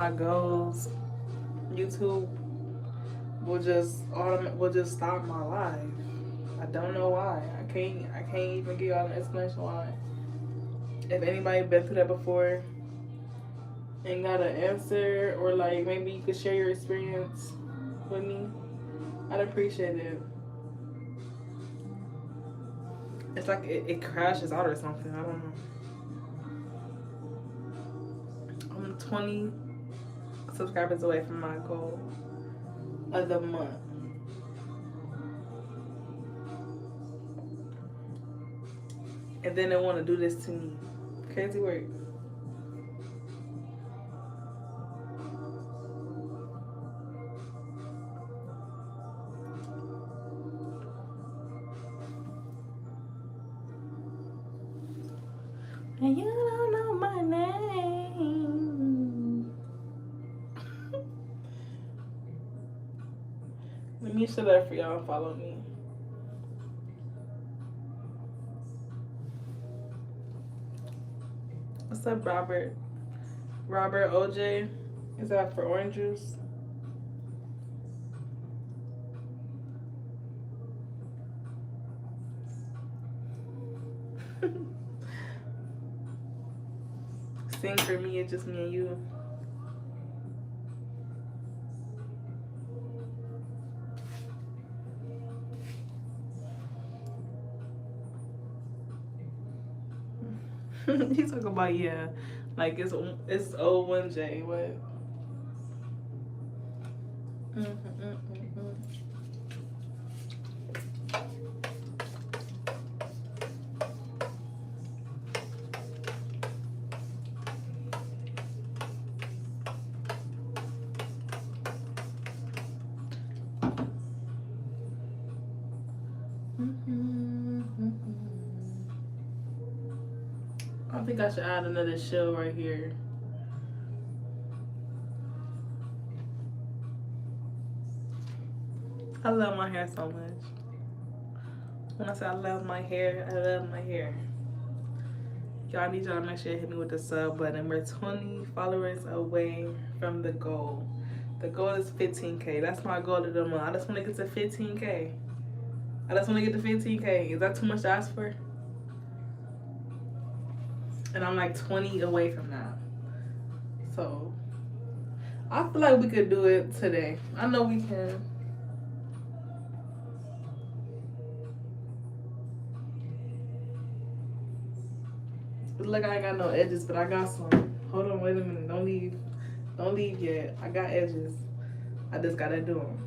my goals, YouTube will just stop my life. I don't know why. I can't even give y'all an explanation why. If anybody been through that before and got an answer, or like maybe you could share your experience with me, I'd appreciate it. It's like it crashes out or something. I don't know. I'm 20 subscribers away from my goal of the month. And then they want to do this to me. Crazy work. And you don't know my name. Let me shut up for y'all and follow me. What's up, Robert? Robert OJ? Is that for orange juice? Sing for me, it's just me and you. He's talking about, yeah, like it's O1J. What? I think I should add another shell right here. I love my hair so much. When I say I love my hair, I love my hair. Y'all need y'all to make sure you hit me with the sub button. We're 20 followers away from the goal. The goal is 15K. That's my goal of the month. I just want to get to 15K. I just want to get to 15K. Is that too much to ask for? And I'm like 20 away from that. So I feel like we could do it today. I know we can. Look, I ain't got no edges, but I got some. Hold on, wait a minute. Don't leave. Don't leave yet. I got edges. I just gotta do them.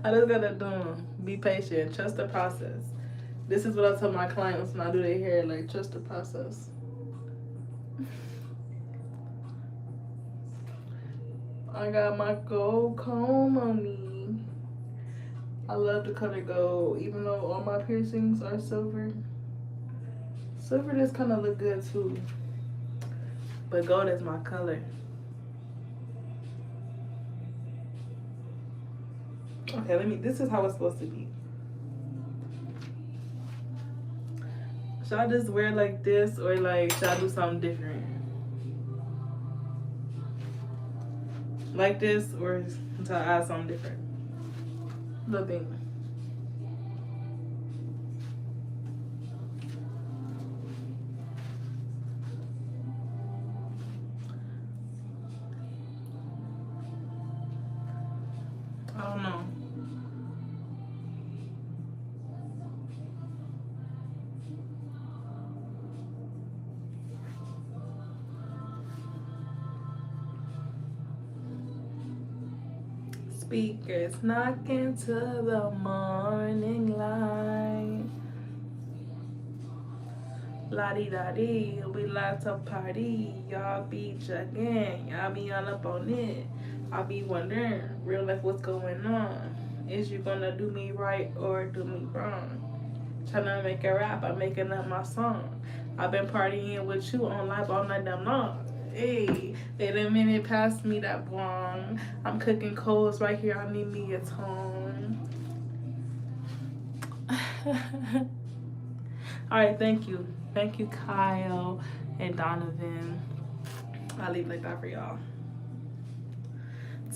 I just gotta do them. Be patient. Trust the process. This is what I tell my clients when I do their hair. Like, trust the process. I got my gold comb on me. I love the color gold, even though all my piercings are silver. Silver just kind of look good too, but gold is my color. Okay, this is how it's supposed to be. Should I just wear like this, or like should I do something different? Like this, or should I add something different? Little thing. I don't know. Speakers knocking to the morning light. La-dee-da-dee, we like to party. Y'all be jugging, y'all be all up on it. I be wondering, real life, what's going on? Is you gonna do me right or do me wrong? Tryna make a rap, I'm making up my song. I've been partying with you on live all night damn long. Hey, wait a minute, pass me that bong. I'm cooking coals right here, I need me a tone. All right, thank you. Thank you, Kyle and Donovan. I'll leave like that for y'all.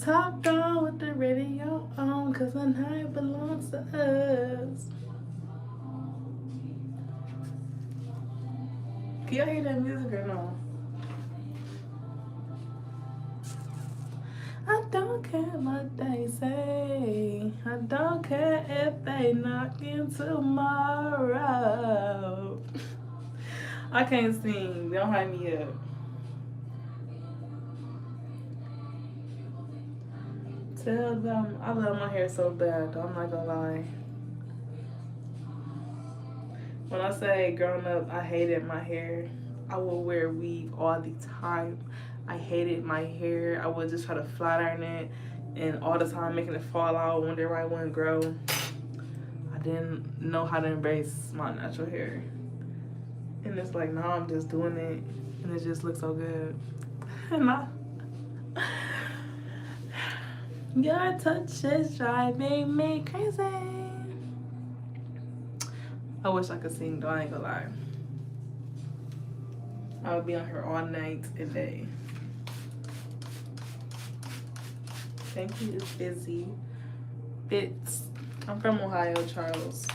Top on with the radio on, cause the night belongs to us. Can y'all hear that music or no? I don't care what they say. I don't care if they knock in tomorrow. I can't sing. Don't hype me up. Tell them I love my hair so bad, though. I'm not gonna lie. When I say growing up, I hated my hair. I would wear weave all the time. I hated my hair. I would just try to flat iron it, and all the time making it fall out whenever I wouldn't grow. I didn't know how to embrace my natural hair. And it's like now I'm just doing it, and it just looks so good. And your touch is driving me crazy. I wish I could sing, though. I ain't gonna lie. I would be on here all night and day. Thank you, it's busy. Bits. I'm from Ohio, Charles.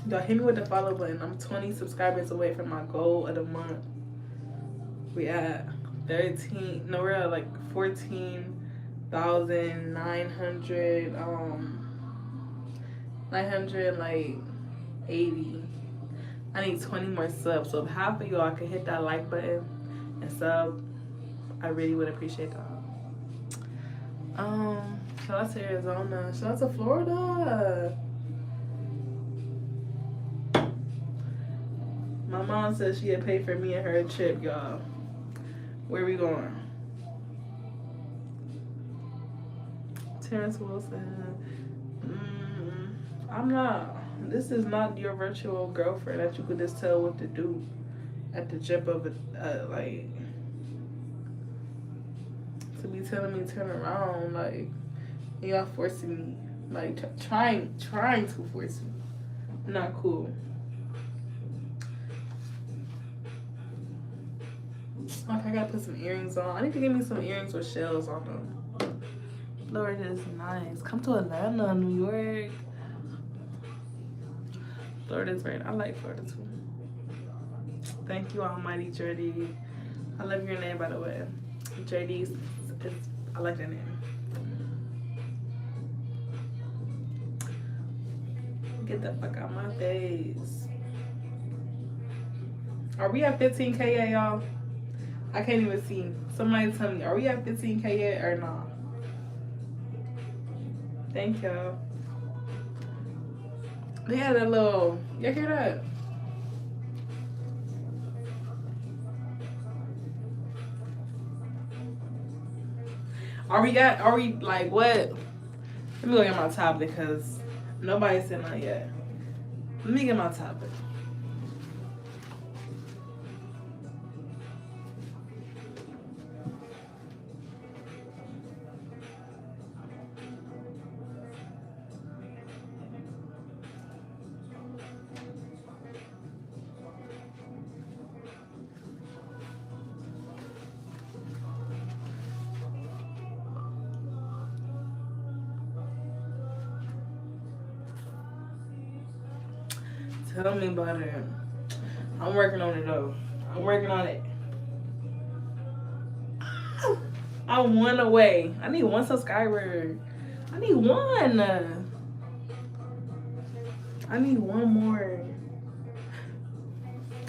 Y'all hit me with the follow button. I'm 20 subscribers away from my goal of the month. We at 13. No, we're at like 14,900. 900 like 80. I need 20 more subs. So if half of y'all could hit that like button and sub, I really would appreciate that. Shout out to Arizona. Shout out to Florida. My mom said she had paid for me and her a trip, y'all. Where we going? Terrence Wilson. I'm not. This is not your virtual girlfriend that you could just tell what to do at the jump of it. Like, to be telling me turn around, like, y'all forcing me, like trying to force me. Not cool. Okay, I gotta put some earrings on. I need to get me some earrings with shells on them. Florida is nice. Come to Atlanta, New York. Florida's great. I like Florida too. Thank you, Almighty JD. I love your name, by the way. JD, I like that name. Get the fuck out of my face. Are we at 15K yet, y'all? I can't even see. Somebody tell me, are we at 15K yet or not? Thank y'all. They had a little, you hear that? Are we like what? Let me go get my topic because nobody said not yet. Let me get my topic. Tell me about it. I'm working on it though. I'm working on it. I'm one away. I need one subscriber. I need one. I need one more.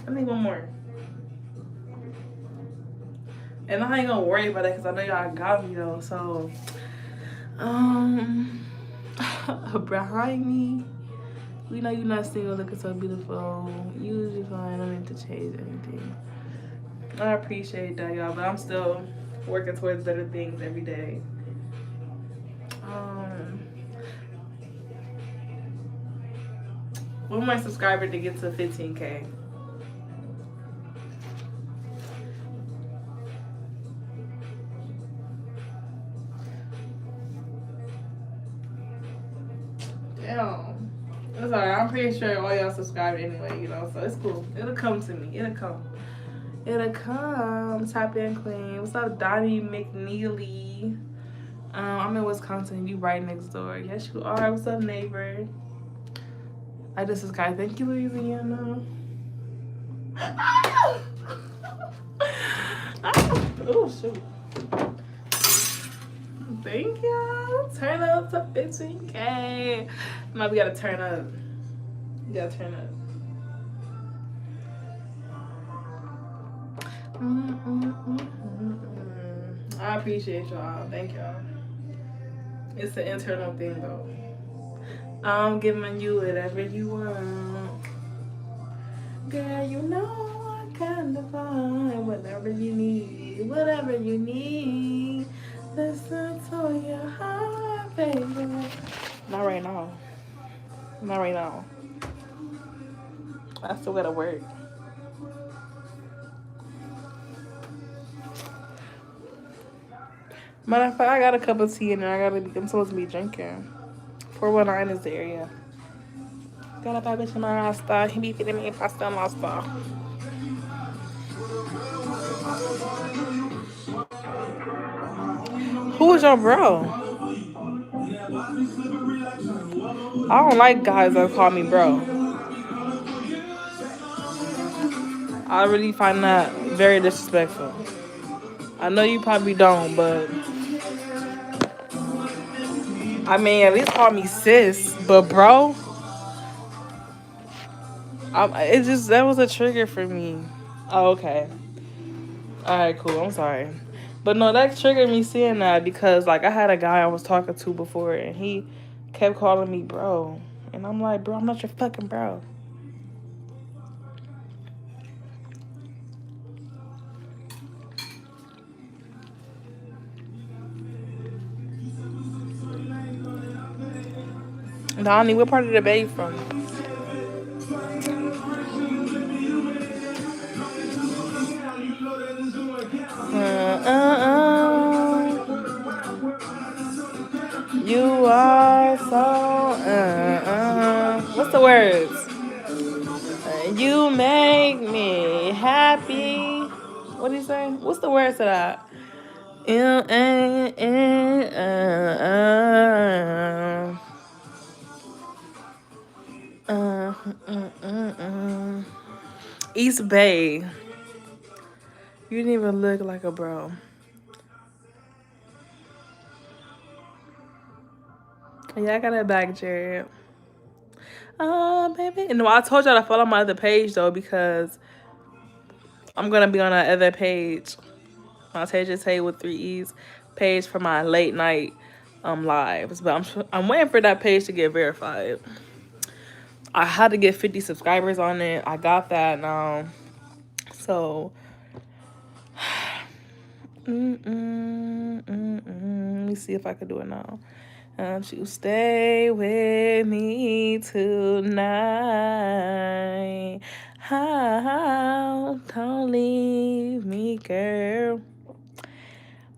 I need one more. And I ain't gonna worry about it because I know y'all got me though. So, behind me. We know you're not single looking so beautiful. You just fine. I don't need to change anything. I appreciate that, y'all, but I'm still working towards better things every day. One more subscriber to get to 15K. Damn. fine. I'm pretty sure all y'all subscribed anyway, you know, so it's cool. It'll come to me. It'll come. It'll come. Tap in, Queen. What's up, Donnie McNeely? I'm in Wisconsin. You right next door. Yes, you are. What's up, neighbor? This is Kai. Thank you, Louisiana. Oh, shoot. Thank you. Turn up to 15K. Now we gotta turn up. You gotta turn up. I appreciate y'all. Thank y'all. It's an internal thing though. I'm giving you whatever you want. Girl, you know I kinda fine. Whatever you need. Whatever you need. Listen to your heart, baby. Not right now. Not right now. I still gotta work. Matter of fact, I got a cup of tea and I'm supposed to be drinking. 419 is the area. Got a bad bitch in my rasta. He be feeding me pasta and pasta. Who is your bro? I don't like guys that call me bro. I really find that very disrespectful. I know you probably don't, but I mean, at least call me sis. But bro, that was a trigger for me. Oh, okay. All right, cool. I'm sorry. But no, that triggered me seeing that because, like, I had a guy I was talking to before, and he kept calling me bro. And I'm like, bro, I'm not your fucking bro. Donnie, what part of the bay from? You are so. What's the words? You make me happy. What do you say? What's the words to that? East Bay. You didn't even look like a bro. Yeah, I got it back, Jared. Oh, baby. No, I told y'all to follow my other page, though, because I'm going to be on that other page. My Taeasia Taee with 3 E's page for my late night lives. But I'm waiting for that page to get verified. I had to get 50 subscribers on it. I got that now. So, let me see if I can do it now. Won't you stay with me tonight? Don't leave me, girl.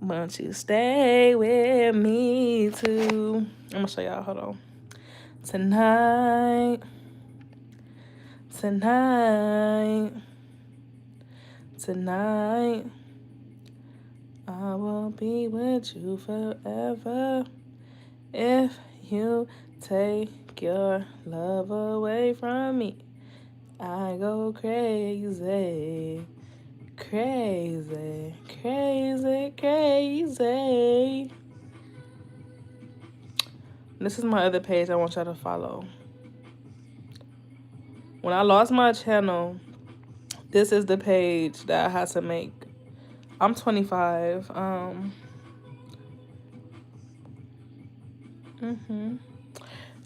Won't you stay with me too? I'm gonna show y'all. Hold on. Tonight. I will be with you forever. If you take your love away from me, I go crazy. Crazy. This is my other page I want y'all to follow. When I lost my channel, this is the page that I had to make. I'm 25.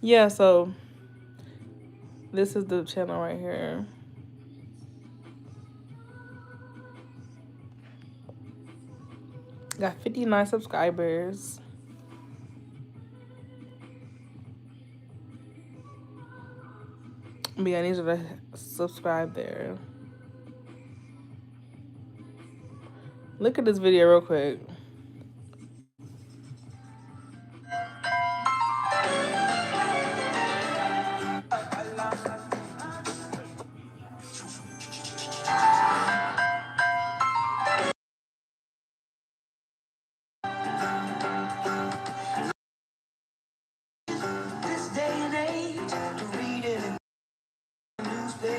Yeah, so this is the channel right here. Got 59 subscribers. But yeah, I need you to subscribe there. Look at this video real quick.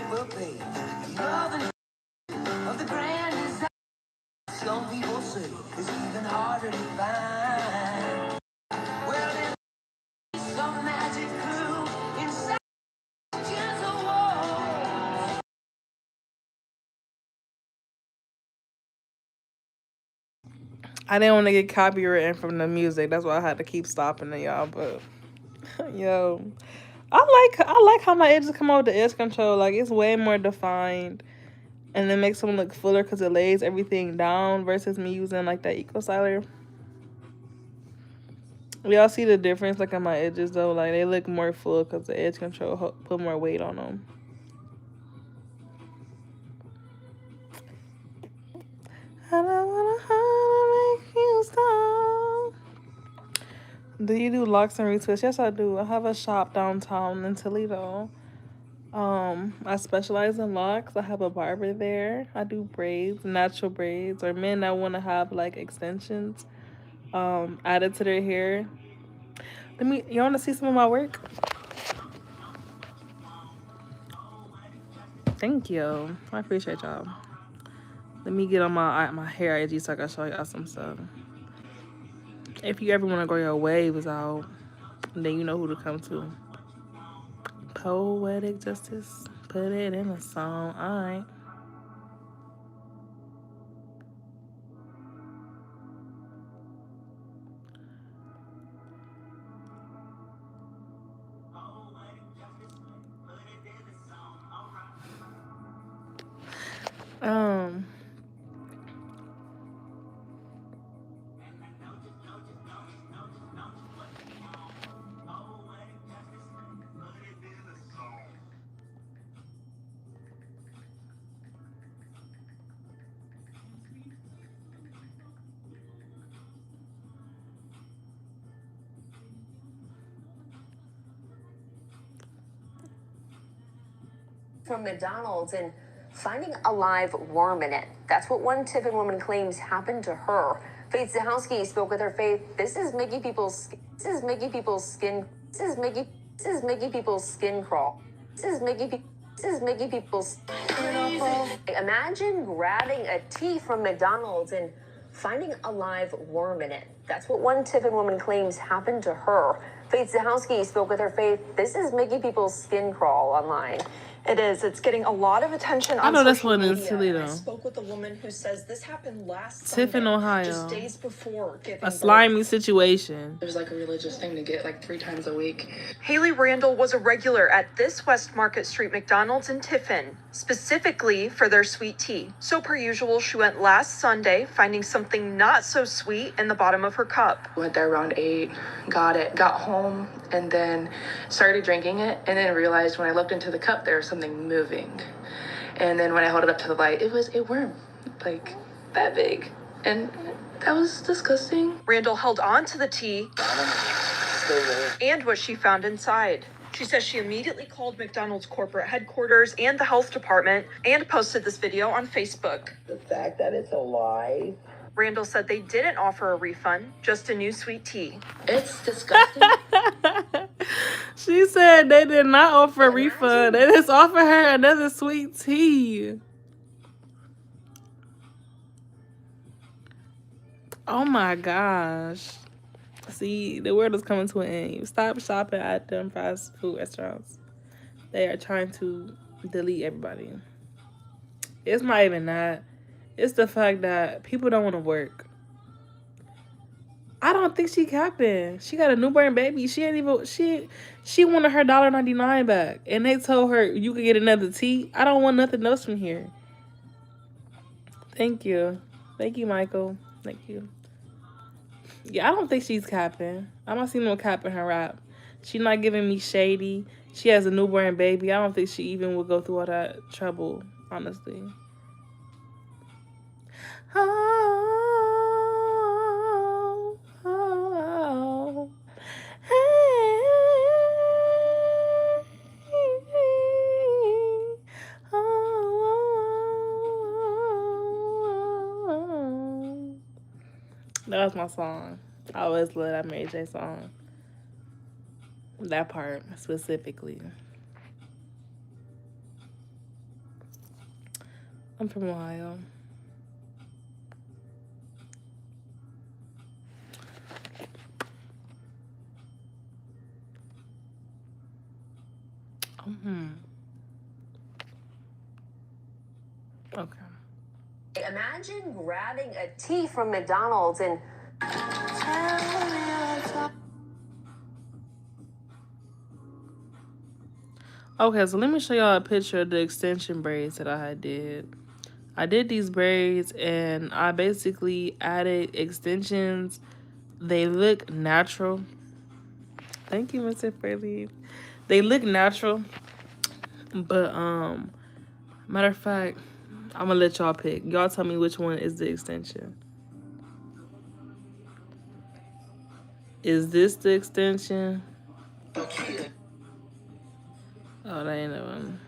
paper pay. Nothing of the grand design. Some people say it's even harder to find. Well, there's some magic clue inside gentle walls. I didn't want to get copywritten from the music. That's why I had to keep stopping it, y'all. But yo, I like how my edges come out with the edge control. Like it's way more defined, and it makes them look fuller because it lays everything down versus me using like that eco styler. Y'all see the difference like on my edges though? Like they look more full because the edge control put more weight on them. I don't wanna how to make you stop. Do you do locks and retwists? Yes, I do. I have a shop downtown in Toledo. I specialize in locks. I have a barber there. I do braids, natural braids, or men that want to have like extensions added to their hair. You want to see some of my work? Thank you. I appreciate y'all. Let me get on my hair IG so I can show y'all some stuff. If you ever want to grow your waves out, then you know who to come to. Poetic justice. Put it in a song. Alright. Um from McDonald's and finding a live worm in it. That's what one Tiffin woman claims happened to her. Faith Zahowski spoke with her. Faith, this is making people's skin crawl. This is making people's skin crawl. Imagine grabbing a tea from McDonald's and finding a live worm in it. That's what one Tiffin woman claims happened to her. Faith Zahowski spoke with her. Faith, this is making people's skin crawl online. It is. It's getting a lot of attention on I know this social one media. is Toledo. I spoke with a woman who says this happened last Tiffin, Sunday, Ohio. just days before giving A birth. slimy situation. It was like a religious thing to get like 3 times a week. Haley Randall was a regular at this West Market Street McDonald's in Tiffin, specifically for their sweet tea. So per usual, she went last Sunday, finding something not so sweet in the bottom of her cup. Went there around 8, got it, got home, and then started drinking it, and then realized when I looked into the cup there was something moving. And then when I held it up to the light, it was a worm, like that big. And that was disgusting. Randall held on to the tea and what she found inside. She says she immediately called McDonald's corporate headquarters and the health department and posted this video on Facebook. The fact that it's alive. Randall said they didn't offer a refund, just a new sweet tea. It's disgusting. She said they did not offer a refund. They just offered her another sweet tea. Oh my gosh. See, the world is coming to an end. Stop shopping at them fast food restaurants. They are trying to delete everybody. It's not even that. It's the fact that people don't want to work. I don't think she capping. She got a newborn baby. She ain't even she wanted her $1.99 back. And they told her you could get another tea. I don't want nothing else from here. Thank you. Thank you, Michael. Thank you. Yeah, I don't think she's capping. I don't see no cap in her rap. She not giving me shady. She has a newborn baby. I don't think she even would go through all that trouble, honestly. Oh, oh, oh. That was my song. I always love that Mary J song. That part specifically. I'm from Ohio. Okay. Imagine grabbing a tea from McDonald's and Okay, so let me show y'all a picture of the extension braids that I did. I did these braids and I basically added extensions. They look natural. Thank you, Mr. Fairleaf. They look natural, but matter of fact, I'm gonna let y'all pick. Y'all tell me which one is the extension. Is this the extension? Oh, that ain't the one.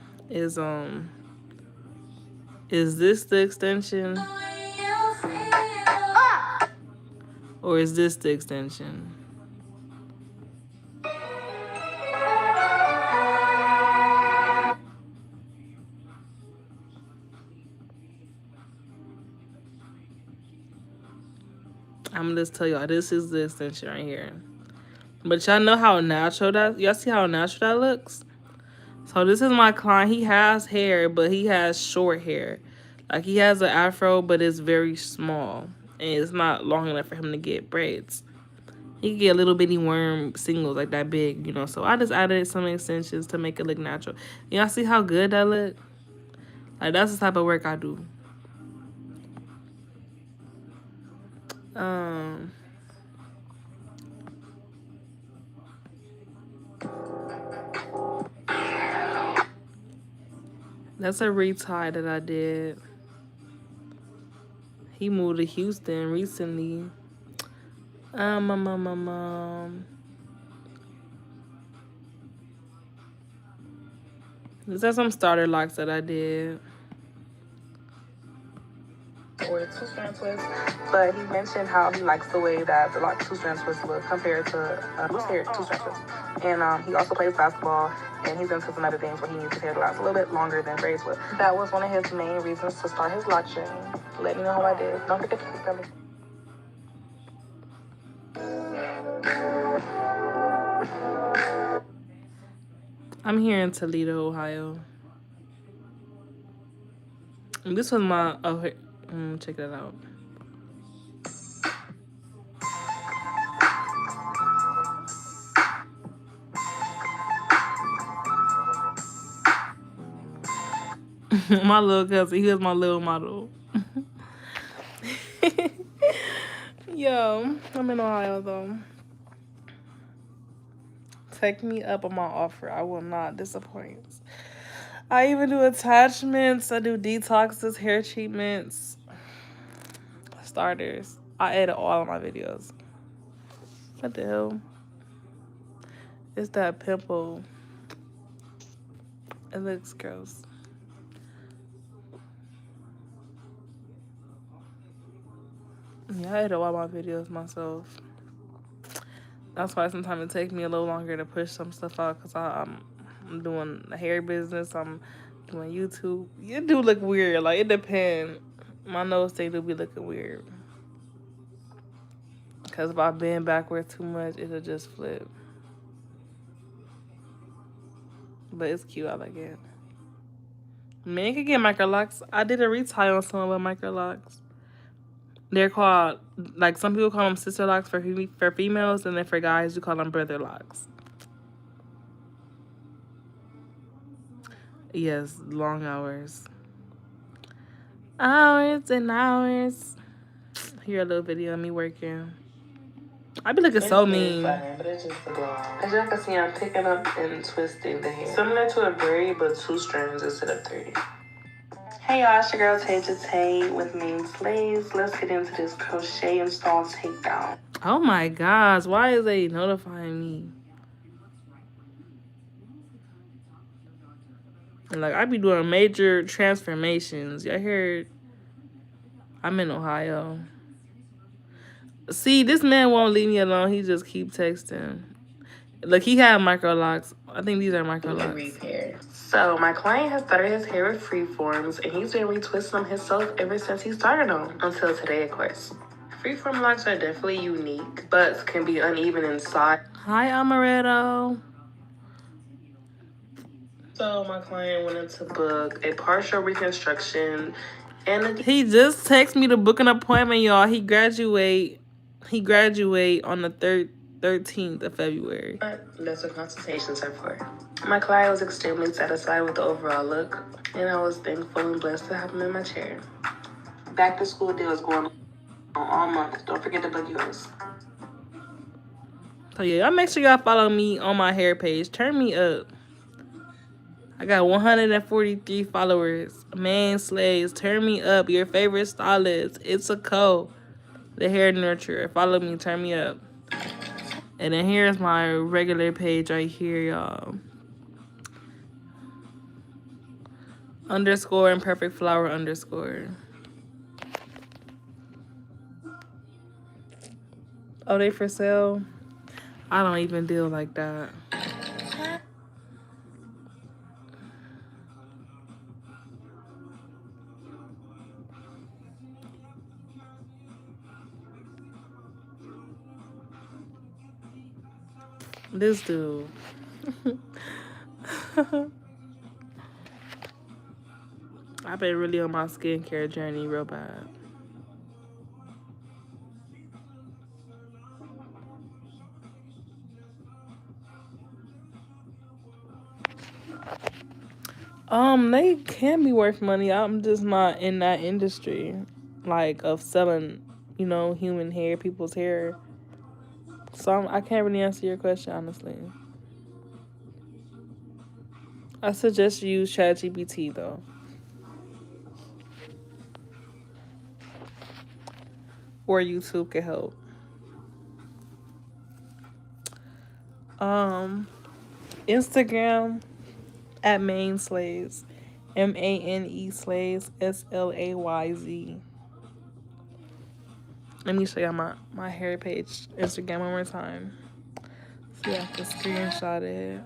Is this the extension? Or is this the extension? I'm gonna just tell y'all, this is the extension right here. But y'all know how natural that, y'all see how natural that looks? So this is my client. He has hair, but he has short hair. Like he has an afro, but it's very small. And it's not long enough for him to get braids. He can get little bitty worm singles like that big, you know. So I just added some extensions to make it look natural. Y'all see how good that look? Like that's the type of work I do. That's a retie that I did. He moved to Houston recently. These are some starter locks that I did. Or the two-strand twist, but he mentioned how he likes the way that the two-strand twist look compared to loose hair two-strand twist. And he also plays basketball, and he's into some other things where he needs his hair to last a little bit longer than braids would. That was one of his main reasons to start his lock journey. Let me know how I did. Don't forget to keep coming. I'm here in Toledo, Ohio. And this was my, check that out. My little cousin, he was my little model. Yo, I'm in Ohio though. Take me up on my offer. I will not disappoint. I even do attachments. I do detoxes, hair treatments, starters. I edit all of my videos. What the hell? It's that pimple. It looks gross. Yeah, I edit all my videos myself. That's why sometimes it takes me a little longer to push some stuff out because I'm doing the hair business. I'm doing YouTube. It do look weird. Like, it depends. My nose thing do be looking weird. Because if I bend backwards too much, it'll just flip. But it's cute. I like it. Men can get micro locks. I did a retie on some of the micro locks. They're called, like, some people call them sister locks for females, and then for guys, you call them brother locks. Yes, long hours. Hours and hours. Here a little video of me working. I be looking so mean. But it's just a glow. As y'all can see, I'm picking up and twisting the hair. Similar to a braid, but 2 strands instead of 30. Hey y'all, it's your girl Taeasia Taee with Main Slaves. Let's get into this crochet install takedown. Oh my gosh, why is they notifying me? And like, I be doing major transformations. Y'all heard? I'm in Ohio. See, this man won't leave me alone. He just keep texting. Look, he had micro locks. I think these are micro locks. Repair. So my client has started his hair with freeforms, and he's been retwisting them himself ever since he started them, until today, of course. Freeform locks are definitely unique, but can be uneven inside. Hi, Amaretto. So my client went into book a partial reconstruction, and he just texted me to book an appointment, y'all. He graduate on the 13th of February. That's what consultations are for. My client was extremely satisfied with the overall look, and I was thankful and blessed to have him in my chair. Back to school deal is going on all month. Don't forget to book yours. So yeah, y'all make sure y'all follow me on my hair page. Turn me up. I got 143 followers. Man slays, turn me up. Your favorite stylist. It's a co. The hair nurturer. Follow me, turn me up. And then here's my regular page right here, y'all. _ and perfect flower _ Oh, they for sale? I don't even deal like that. This dude. I've been really on my skincare journey real bad. They can be worth money. I'm just not in that industry, like, of selling, human hair, people's hair. So I can't really answer your question, honestly. I suggest you use ChatGPT, though. Or YouTube can help. Instagram at Main Slays. MANE Slays SLAYZ. Let me show y'all my hair page Instagram one more time. So y'all can screenshot it.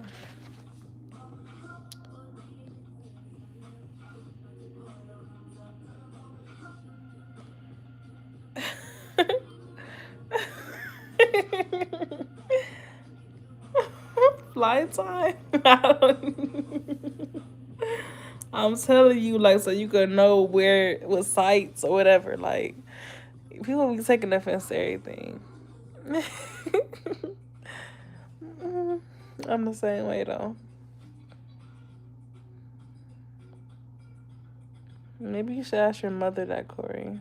Fly time? I'm telling you, like, so you can know what sites or whatever. Like, people be taking offense to everything. I'm the same way, though. Maybe you should ask your mother that, Corey.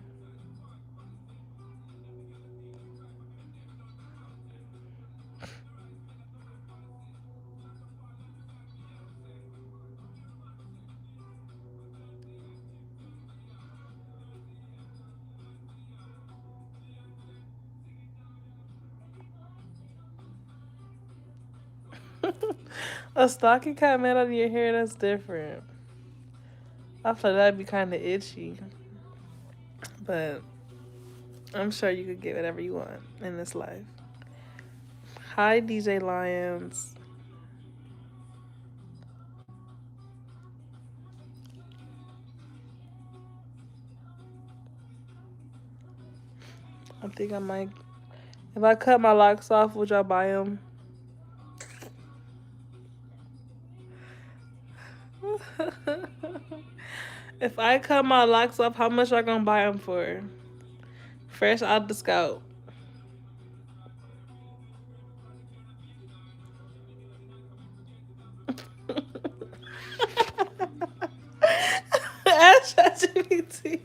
A stocking cap made out of your hair, that's different. I feel that'd be kind of itchy. But I'm sure you could get whatever you want in this life. Hi, DJ Lyons. I think I might. If I cut my locks off, would y'all buy them? If I cut my locks off, how much y'all gonna buy them for? Fresh out the scout. Ask ChatGPT.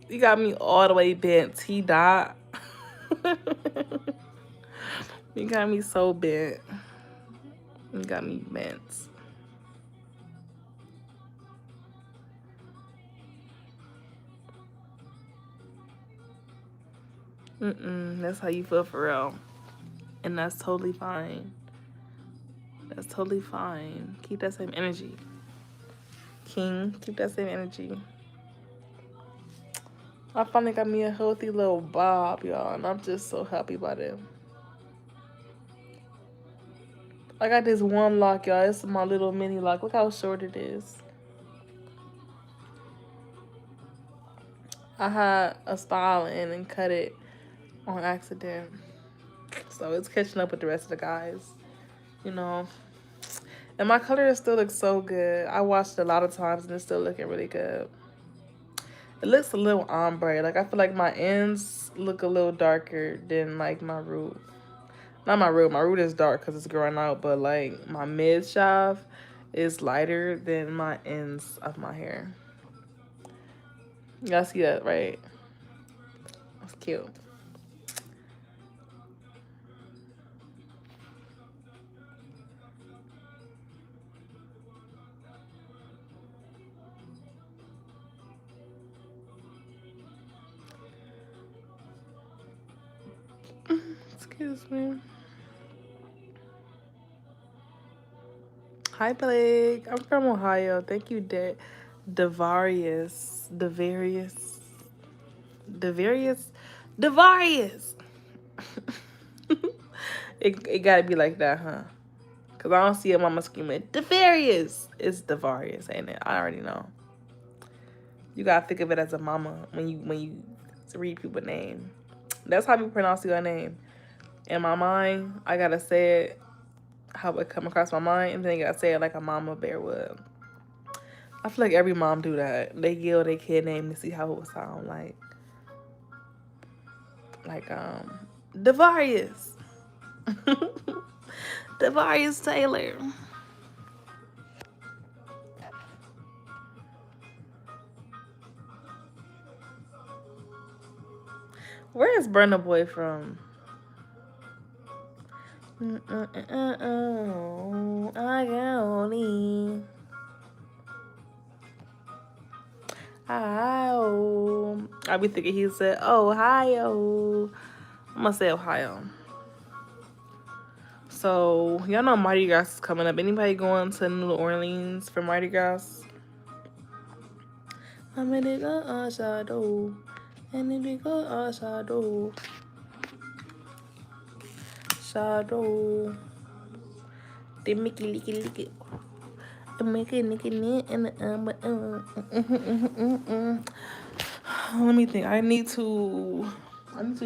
You got me all the way bent. T-Dot. You got me so bent. You got me bent. That's how you feel for real. And that's totally fine. That's totally fine. Keep that same energy. King. Keep that same energy. I finally got me a healthy little bob, y'all, and I'm just so happy about it. I got this one lock, y'all. It's my little mini lock. Look how short it is. I had a style in and cut it on accident. So it's catching up with the rest of the guys, you know. And my color still looks so good. I watched it a lot of times and it's still looking really good. It looks a little ombre. Like I feel like my ends look a little darker than like my root. Not my root. My root is dark because it's growing out, but like my mid shaft is lighter than my ends of my hair. Y'all see that, right? That's cute. Excuse me. Hi, Blake. I'm from Ohio. Thank you, Devarius. Devarius. Devarius. Devarius. it gotta be like that, huh? Because I don't see a mama screaming, Devarius. It's Devarius, ain't it? I already know. You gotta think of it as a mama when you read people's name. That's how we pronounce your name. In my mind, I gotta say it how it come across my mind, and then you gotta say it like a mama bear would. I feel like every mom do that. They yell their kid name to see how it would sound like. Like Devarius. Devarius Taylor. Where is Burna Boy from? I can only Ohio. I be thinking he said Ohio. I'm gonna say Ohio. So y'all know Mardi Gras is coming up. Anybody going to New Orleans for Mardi Gras? I'm in the shadow, and in the shadow, shadow. They make it lick it lick it. Make it lick it and let me think. I need to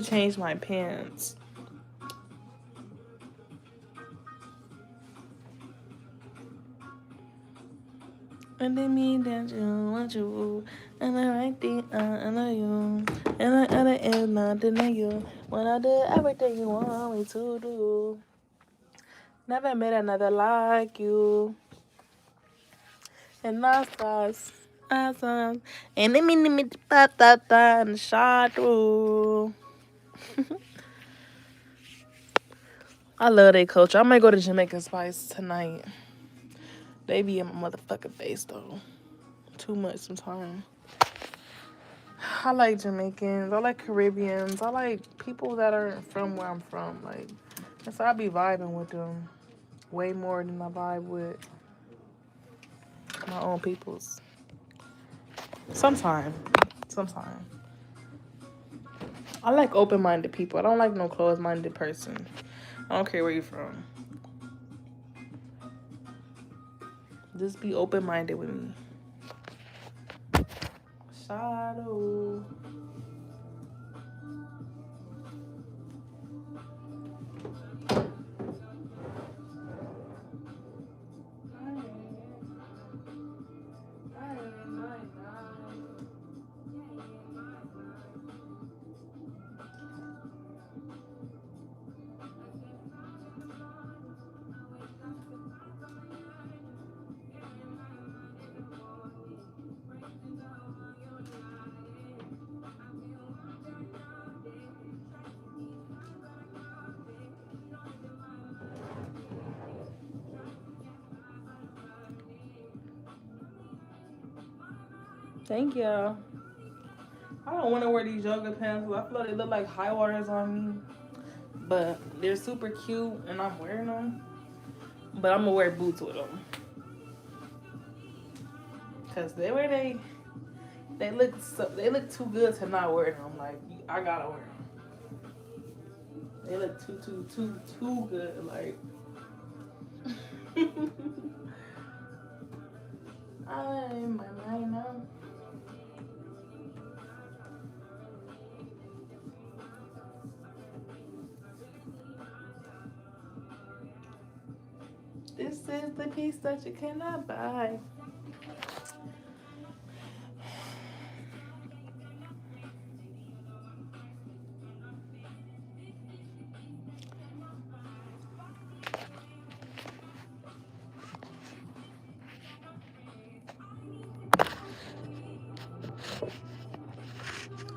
change my pants. And they mean that you want you, and the right thing I know you, and I other is not deny you. When I do everything you want me to do, never met another like you. And I stars, and they mean me and shot through. I love their culture. I might go to Jamaican Spice tonight. They be in my motherfucking face though. Too much sometimes. I like Jamaicans. I like Caribbeans. I like people that are from where I'm from. Like, and so I be vibing with them way more than I vibe with my own peoples. Sometimes. I like open-minded people. I don't like no closed-minded person. I don't care where you're from. Just be open-minded with me. Shadow. Thank you. I don't want to wear these yoga pants. I feel like they look like high waters on me. But they're super cute and I'm wearing them. But I'm going to wear boots with them. Cause the way they look too good to not wear them. Like I gotta wear them. They look too good. Like I'm my mind now. This is the piece that you cannot buy.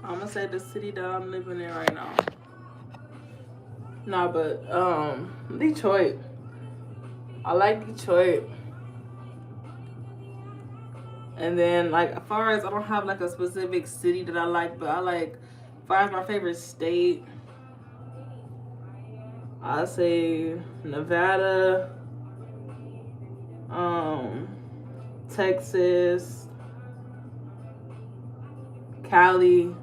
I'm gonna say the city that I'm living in right now. Nah, but Detroit. I like Detroit. And then like as far as I don't have like a specific city that I like, but I like as far as my favorite state, I say Nevada, um, Texas, Cali.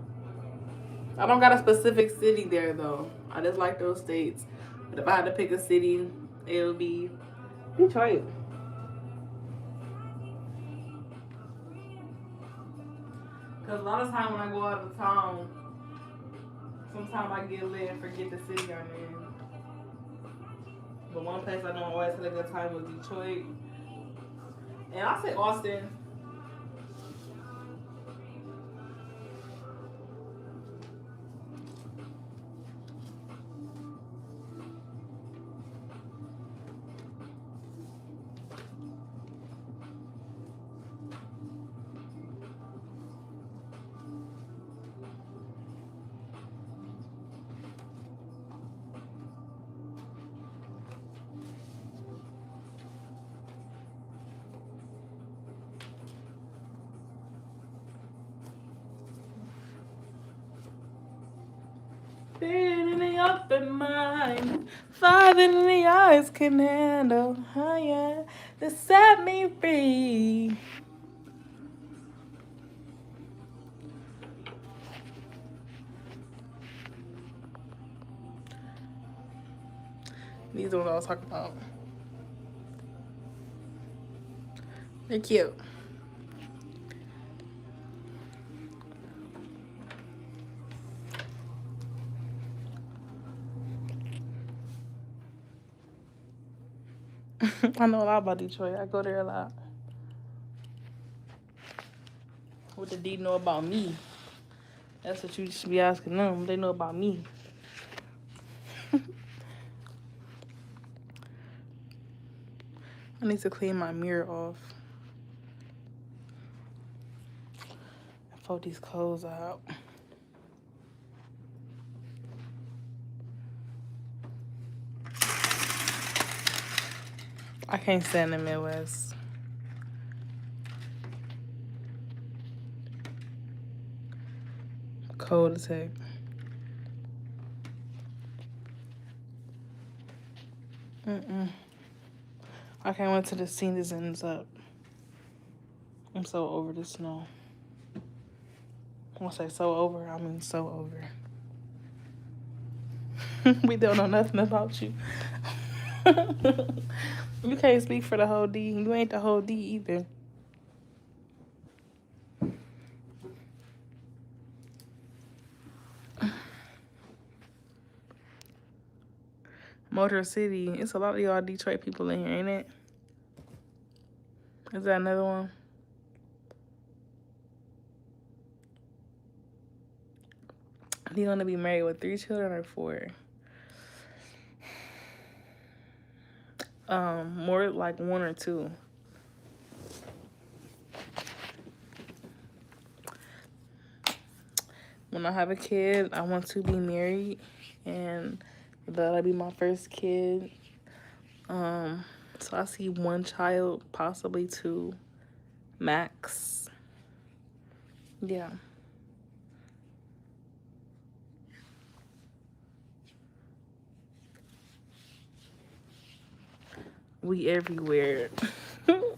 I don't got a specific city there though. I just like those states. But if I had to pick a city, it would be Detroit. Cause a lot of time when I go out of town, sometimes I get lit and forget the city I'm in. But one place I know I always had a good time was Detroit. And I say Austin. Been in the open mind, fire in the eyes can handle. Oh yeah, to set me free. These are what I was talking about. They're cute. I know a lot about Detroit. I go there a lot. What did D know about me? That's what you should be asking them. They know about me. I need to clean my mirror off. And fold these clothes out. I can't stand the Midwest. Cold as heck. I can't wait till the season ends up. I'm so over the snow. When I say so over, I mean so over. We don't know nothing about you. You can't speak for the whole D. You ain't the whole D either. Motor City. It's a lot of y'all Detroit people in here, ain't it? Is that another one? Do you want to be married with 3 children or 4? More like 1 or 2. When I have a kid, I want to be married, and that'll be my first kid. So I see 1 child, possibly 2, max. Yeah. We everywhere.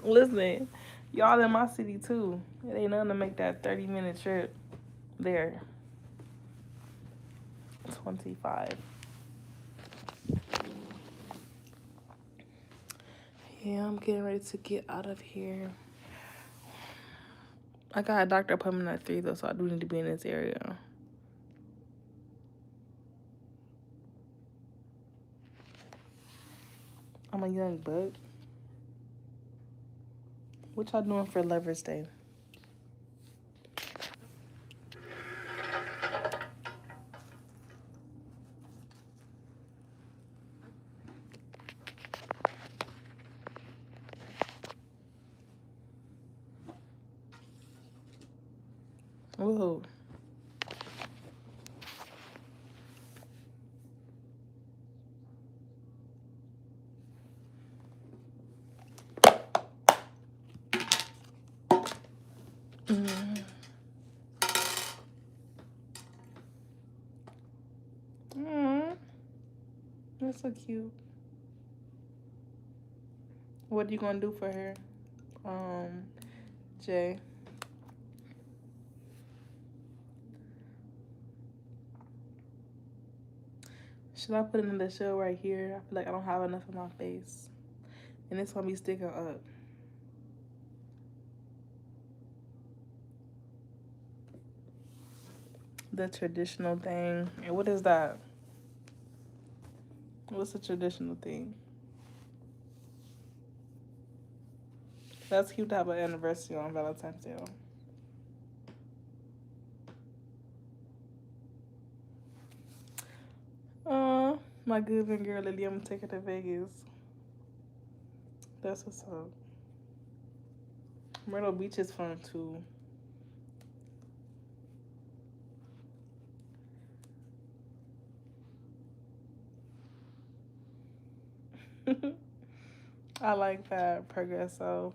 Listen, Y'all in my city too. It ain't nothing to make that 30-minute trip there. 25. Yeah, I'm getting ready to get out of here. I got a doctor appointment at 3 though, so I do need to be in this area. I'm a young buck. What y'all doing for Lover's Day? Whoa. Mm. Mm. That's so cute. What are you gonna do for her, Jay? Should I put it in the shell right here? I feel like I don't have enough of my face, and it's gonna be sticking up. The traditional thing. And what is that? What's the traditional thing? That's cute to have an anniversary on Valentine's Day. My good girl Lily, I'm gonna take her to Vegas. That's what's up. Myrtle Beach is fun too. I like that. Progresso.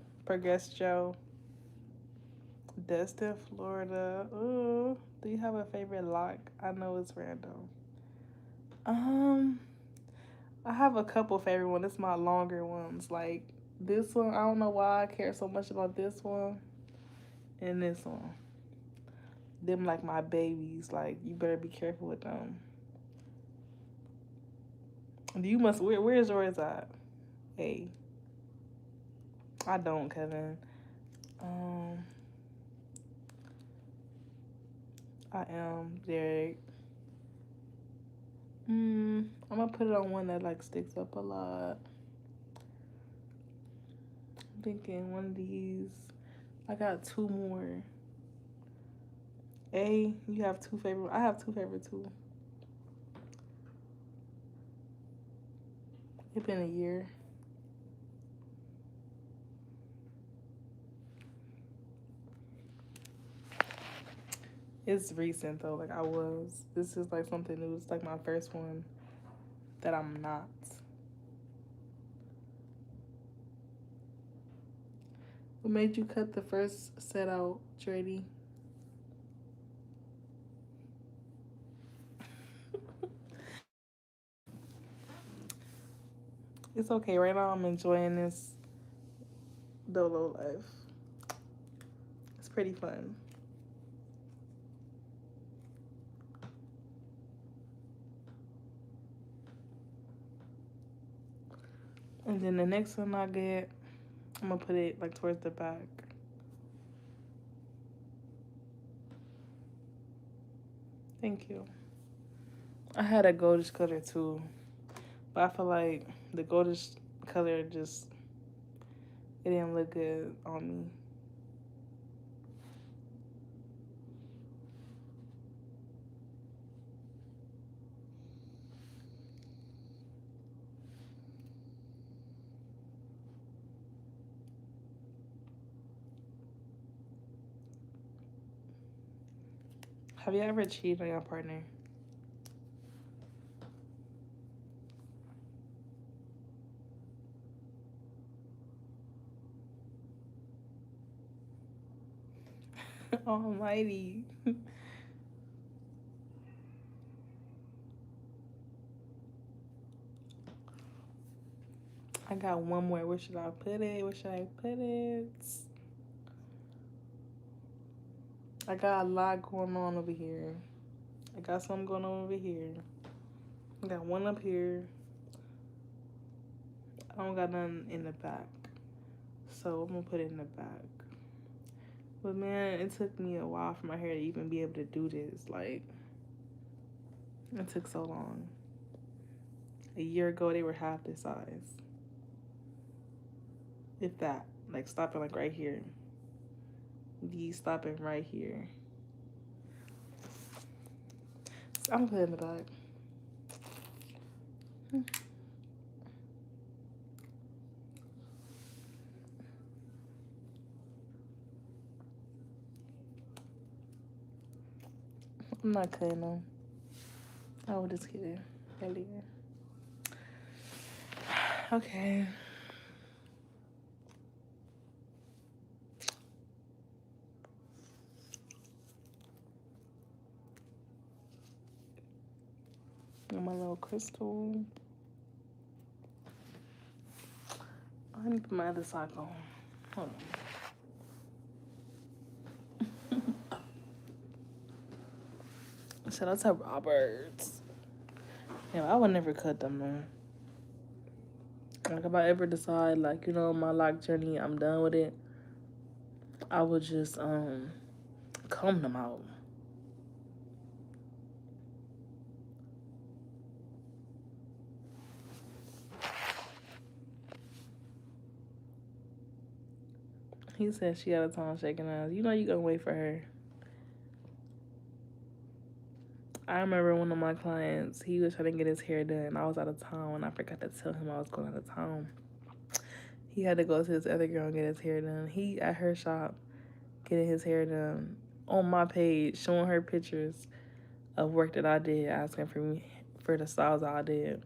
Destin, Florida. Ooh. Do you have a favorite lock? I know it's random. Um, I have a couple favorite ones. It's my longer ones. Like this one, I don't know why I care so much about this one and this one. Them like my babies. Like you better be careful with them. You must. Where's yours at? Hey, I don't, Kevin. Um, I am Derek. I'm gonna put it on one that like sticks up a lot. I'm thinking one of these. I got two more. You have two favorite. I have two favorite too. It's been a year. It's recent though. Like I was. This is like something new. It's like my first one that I'm not. What made you cut the first set out, Trady? It's okay. Right now I'm enjoying this Dolo life. It's pretty fun. And then the next one I get, I'm gonna put it like towards the back. Thank you. I had a goldish color too, but I feel like the goldish color just it didn't look good on me. Have you ever cheated on your partner? Almighty. I got one more. Where should I put it? Where should I put it? I got a lot going on over here. I got something going on over here. I got one up here. I don't got nothing in the back. So I'm gonna put it in the back. But man, it took me a while for my hair to even be able to do this. Like, it took so long. A year ago, they were half this size. If that. Like, stopping like right here. These stopping right here. So I'm gonna put it in the back. I'm not cutting them. I was just kidding earlier. Okay. And my little crystal. I need to put my other sock on. Hold on. Shout out to Roberts. Yeah, I would never cut them though. Like if I ever decide, like, you know, my lock journey, I'm done with it, I would just comb them out. He said she out of town shaking eyes. You know you gonna wait for her. I remember one of my clients, he was trying to get his hair done. I was out of town and I forgot to tell him I was going out of town. He had to go to this other girl and get his hair done. He at her shop getting his hair done on my page, showing her pictures of work that I did, asking for me for the styles I did.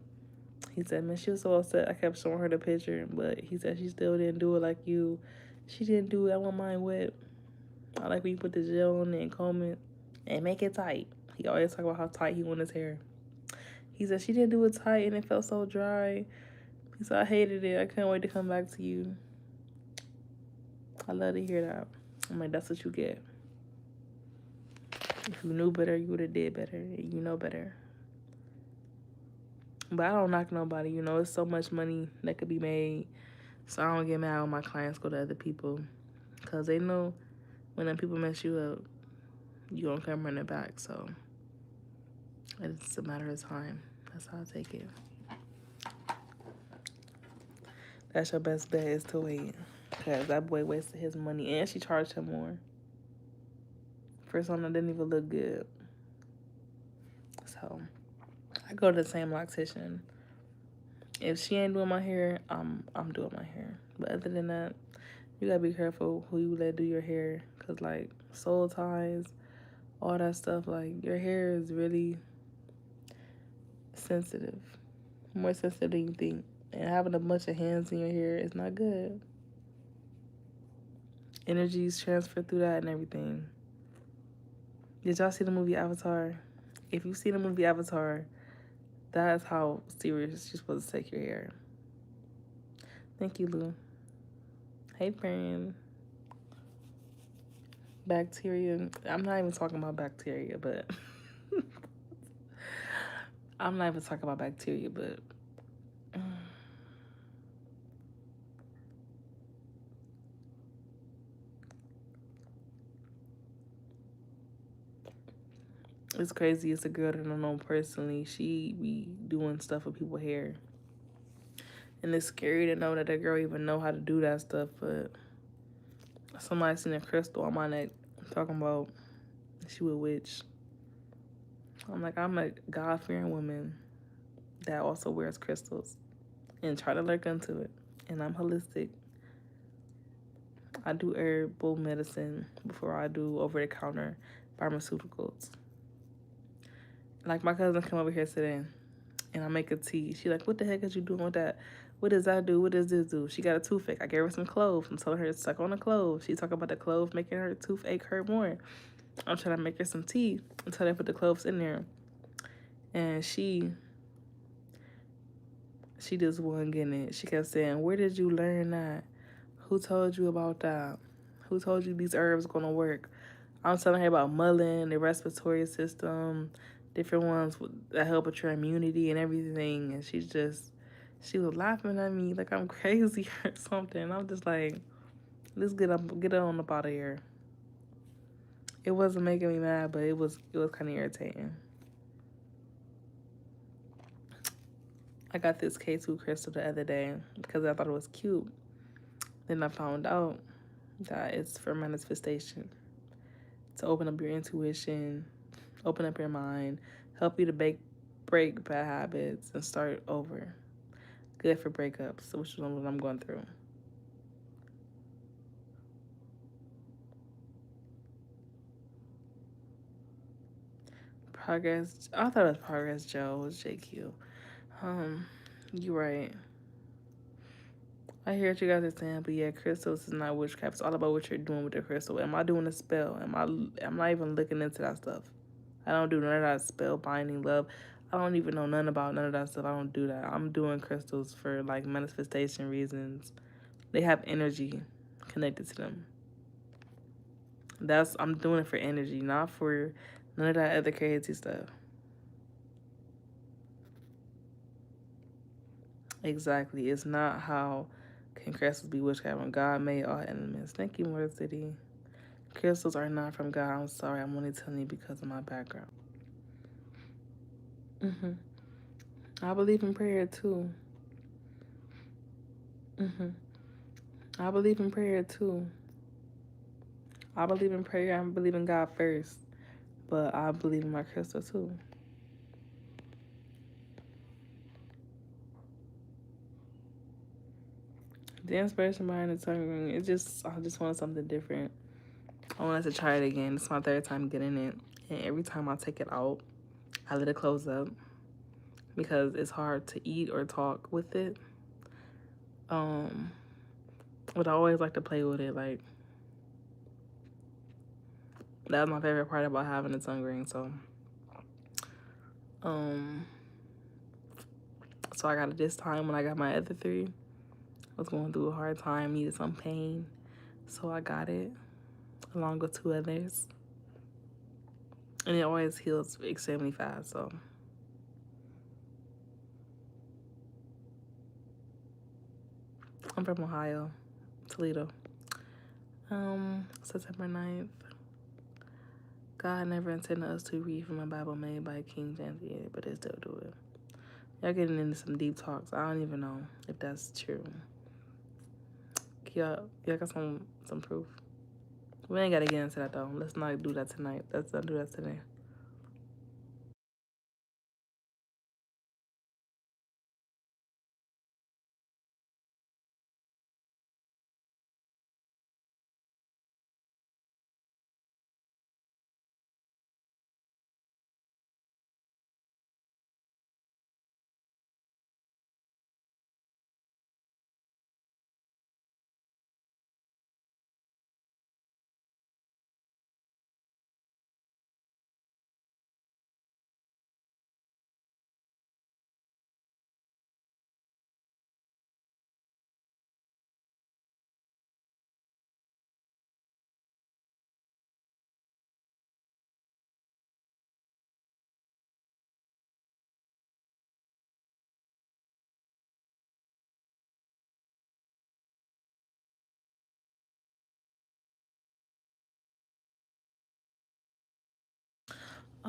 He said, man, she was so upset. I kept showing her the picture, but he said she still didn't do it like you. She didn't do it. I want mine wet. I like when you put the gel on it and comb it and make it tight. He always talk about how tight he want his hair. He said she didn't do it tight and it felt so dry. He said, I hated it. I couldn't wait to come back to you. I love to hear that. I'm like, that's what you get. If you knew better, you would have did better. You know better. But I don't knock nobody. You know, it's so much money that could be made. So I don't get mad when my clients go to other people. Because they know when them people mess you up, you gonna come running back. So it's a matter of time. That's how I take it. That's your best bet is to wait. Because that boy wasted his money. And she charged him more. For something that didn't even look good. So I go to the same loctician. If she ain't doing my hair, I'm doing my hair. But other than that, you gotta be careful who you let do your hair. Because, like, soul ties, all that stuff, like, your hair is really sensitive. More sensitive than you think. And having a bunch of hands in your hair is not good. Energies transfer through that and everything. Did y'all see the movie Avatar? If you see the movie Avatar, that's how serious you're supposed to take your hair. Thank you, Lou. Hey, friend. Bacteria. I'm not even talking about bacteria, but... I'm not even talking about bacteria, but... It's crazy. It's a girl that I know personally. She be doing stuff with people's hair. And it's scary to know that that girl even know how to do that stuff, but... Somebody seen a crystal on my neck talking about she was a witch. I'm like, I'm a God-fearing woman that also wears crystals and try to look into it. And I'm holistic. I do herbal medicine before I do over-the-counter pharmaceuticals. Like, my cousin come over here today and I make a tea. She like, what the heck is you doing with that? What does that do? What does this do? She got a toothache. I gave her some cloves and told her to suck on the cloves. She talk about the cloves making her toothache hurt more. I'm trying to make her some tea and tell her to put the cloves in there. And she just wasn't getting it. She kept saying, where did you learn that? Who told you about that? Who told you these herbs gonna work? I'm telling her about mullein, the respiratory system, different ones that help with your immunity and everything. And she was laughing at me like I'm crazy or something. I'm just like, let's get on up out of here. It wasn't making me mad, but it was kind of irritating. I got this K2 crystal the other day because I thought it was cute. Then I found out that it's for manifestation, to open up your intuition, open up your mind, help you to break bad habits and start over. Good for breakups, which is what I'm going through. Progress. I thought it was Progress Joe. It was JQ. You right. I hear what you guys are saying, but yeah, crystals is not witchcraft. It's all about what you're doing with the crystal. Am I doing a spell? I'm not even looking into that stuff. I don't do none of that spell binding love. I don't even know nothing about none of that stuff. I don't do that. I'm doing crystals for like manifestation reasons. They have energy connected to them. I'm doing it for energy, not for none of that other crazy stuff. Exactly. It's not how can crystals be witchcraft when God made all elements. Thank you, Mother City. Crystals are not from God. I'm sorry. I'm only telling you because of my background. I believe in prayer too. I believe in prayer too. I believe in prayer. I believe in God first, but I believe in my crystal too. The inspiration behind the tongue, I just wanted something different. I wanted to try it again. It's my third time getting it, and every time I take it out, I let it close up because it's hard to eat or talk with it. But I always like to play with it. Like, that was my favorite part about having a tongue ring. So I got it this time when I got my other three. I was going through a hard time, needed some pain, so I got it along with two others, and it always heals extremely fast. So I'm from Ohio, Toledo. September 9th. God never intended us to read from a Bible made by King James, but they still do it. Y'all getting into some deep talks. I don't even know if that's true. Y'all got some proof. We ain't gotta get into that though. Let's not do that tonight. Let's not do that today.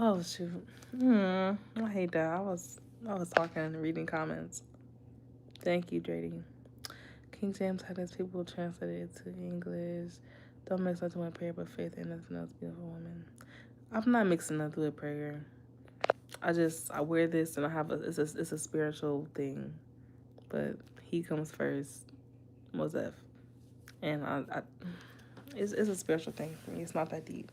Oh shoot. I hate that. I was talking and reading comments. Thank you, JD. King James had his people translated it to English. Don't mix nothing with prayer but faith and nothing else, beautiful woman. I'm not mixing nothing with prayer. I wear this and I have it's a spiritual thing. But he comes first, Mosef. And it's a spiritual thing for me. It's not that deep.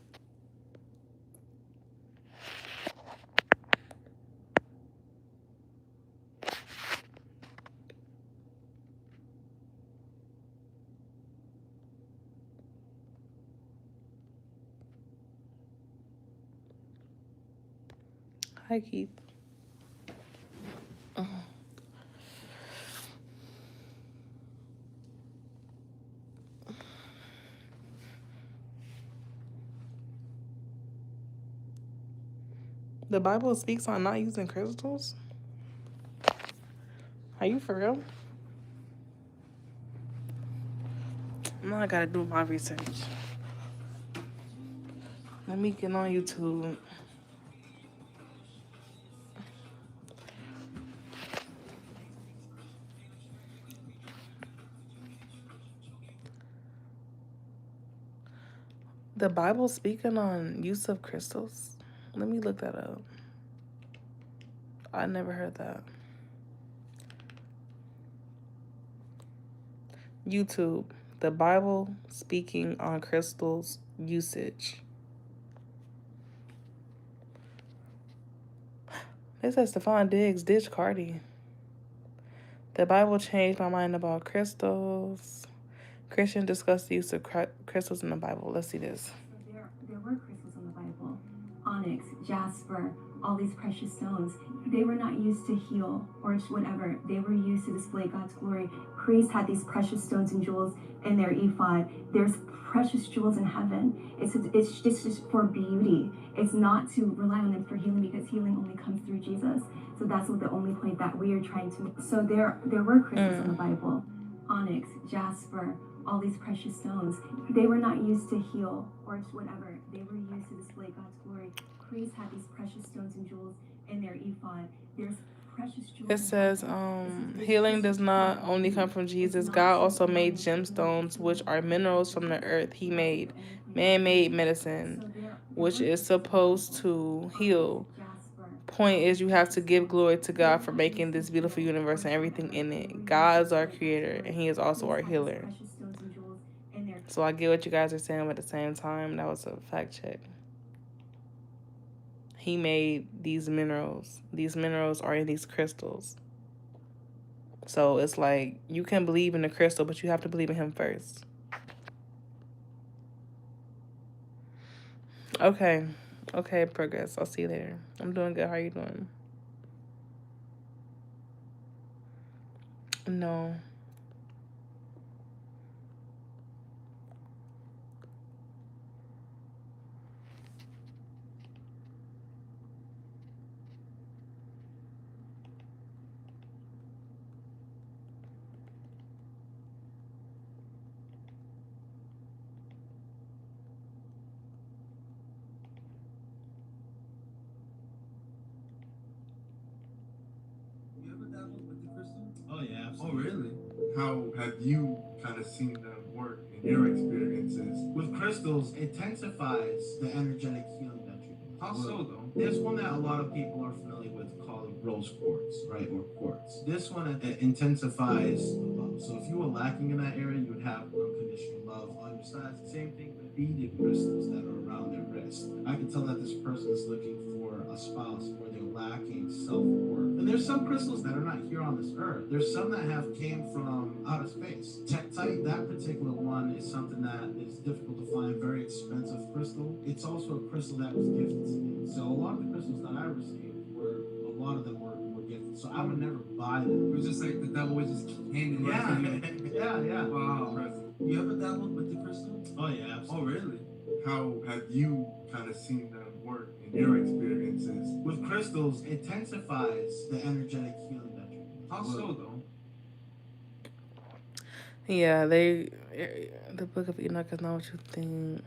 Hi, Keith. The Bible speaks on not using crystals? Are you for real? Now I gotta do my research. Let me get on YouTube. The Bible speaking on use of crystals? Let me look that up. I never heard that. YouTube. The Bible speaking on crystals usage. It says Stephon Diggs ditch Cardi. The Bible changed my mind about crystals. Christians discuss the use of crystals in the Bible. Let's see this. There were crystals in the Bible. Onyx, jasper, all these precious stones. They were not used to heal or whatever. They were used to display God's glory. Priests had these precious stones and jewels in their ephod. There's precious jewels in heaven. It's just for beauty. It's not to rely on them for healing, because healing only comes through Jesus. So that's what the only point that we are trying to make. So there were crystals in the Bible. Onyx, jasper, all these precious stones. They were not used to heal or whatever. They were used to display God's glory. Priests had these precious stones and jewels in their ephod. There's precious jewels. It says healing does not only come from Jesus. God also made gemstones, which are minerals from the earth. He made man-made medicine, which is supposed to heal. Point is, you have to give glory to God for making this beautiful universe and everything in it. God is our creator, and he is also our healer. So I get what you guys are saying, but at the same time, that was a fact check. He made these minerals. These minerals are in these crystals. So it's like, you can believe in the crystal, but you have to believe in him first. Okay. Okay, Progress. I'll see you later. I'm doing good. How are you doing? No. Oh yeah, absolutely. Oh really? How have you kind of seen them work in your experiences? With crystals, it intensifies the energetic healing that you do. How so though? There's one that a lot of people are familiar with called rose quartz, right? Or quartz. This one, it intensifies love. So if you were lacking in that area, you would have unconditional love on your side. Same thing with beaded crystals that are around their wrist. I can tell that this person is looking for a spouse or they're lacking self-worth. And there's some crystals that are not here on this earth. There's some that have came from outer space. Tektite, that particular one is something that is difficult to find, very expensive crystal. It's also a crystal that was gifted to me. So a lot of the crystals that I received a lot of them were gifted. So I would never buy them. It was just like the devil was just handing it to you. Yeah. Wow. You ever dabbled with the crystal? Oh yeah, absolutely. Oh really? How have you kind of seen them work in your experiences? With crystals, it intensifies the energetic healing that you do. How so though? Yeah, the Book of Enoch is not what you think.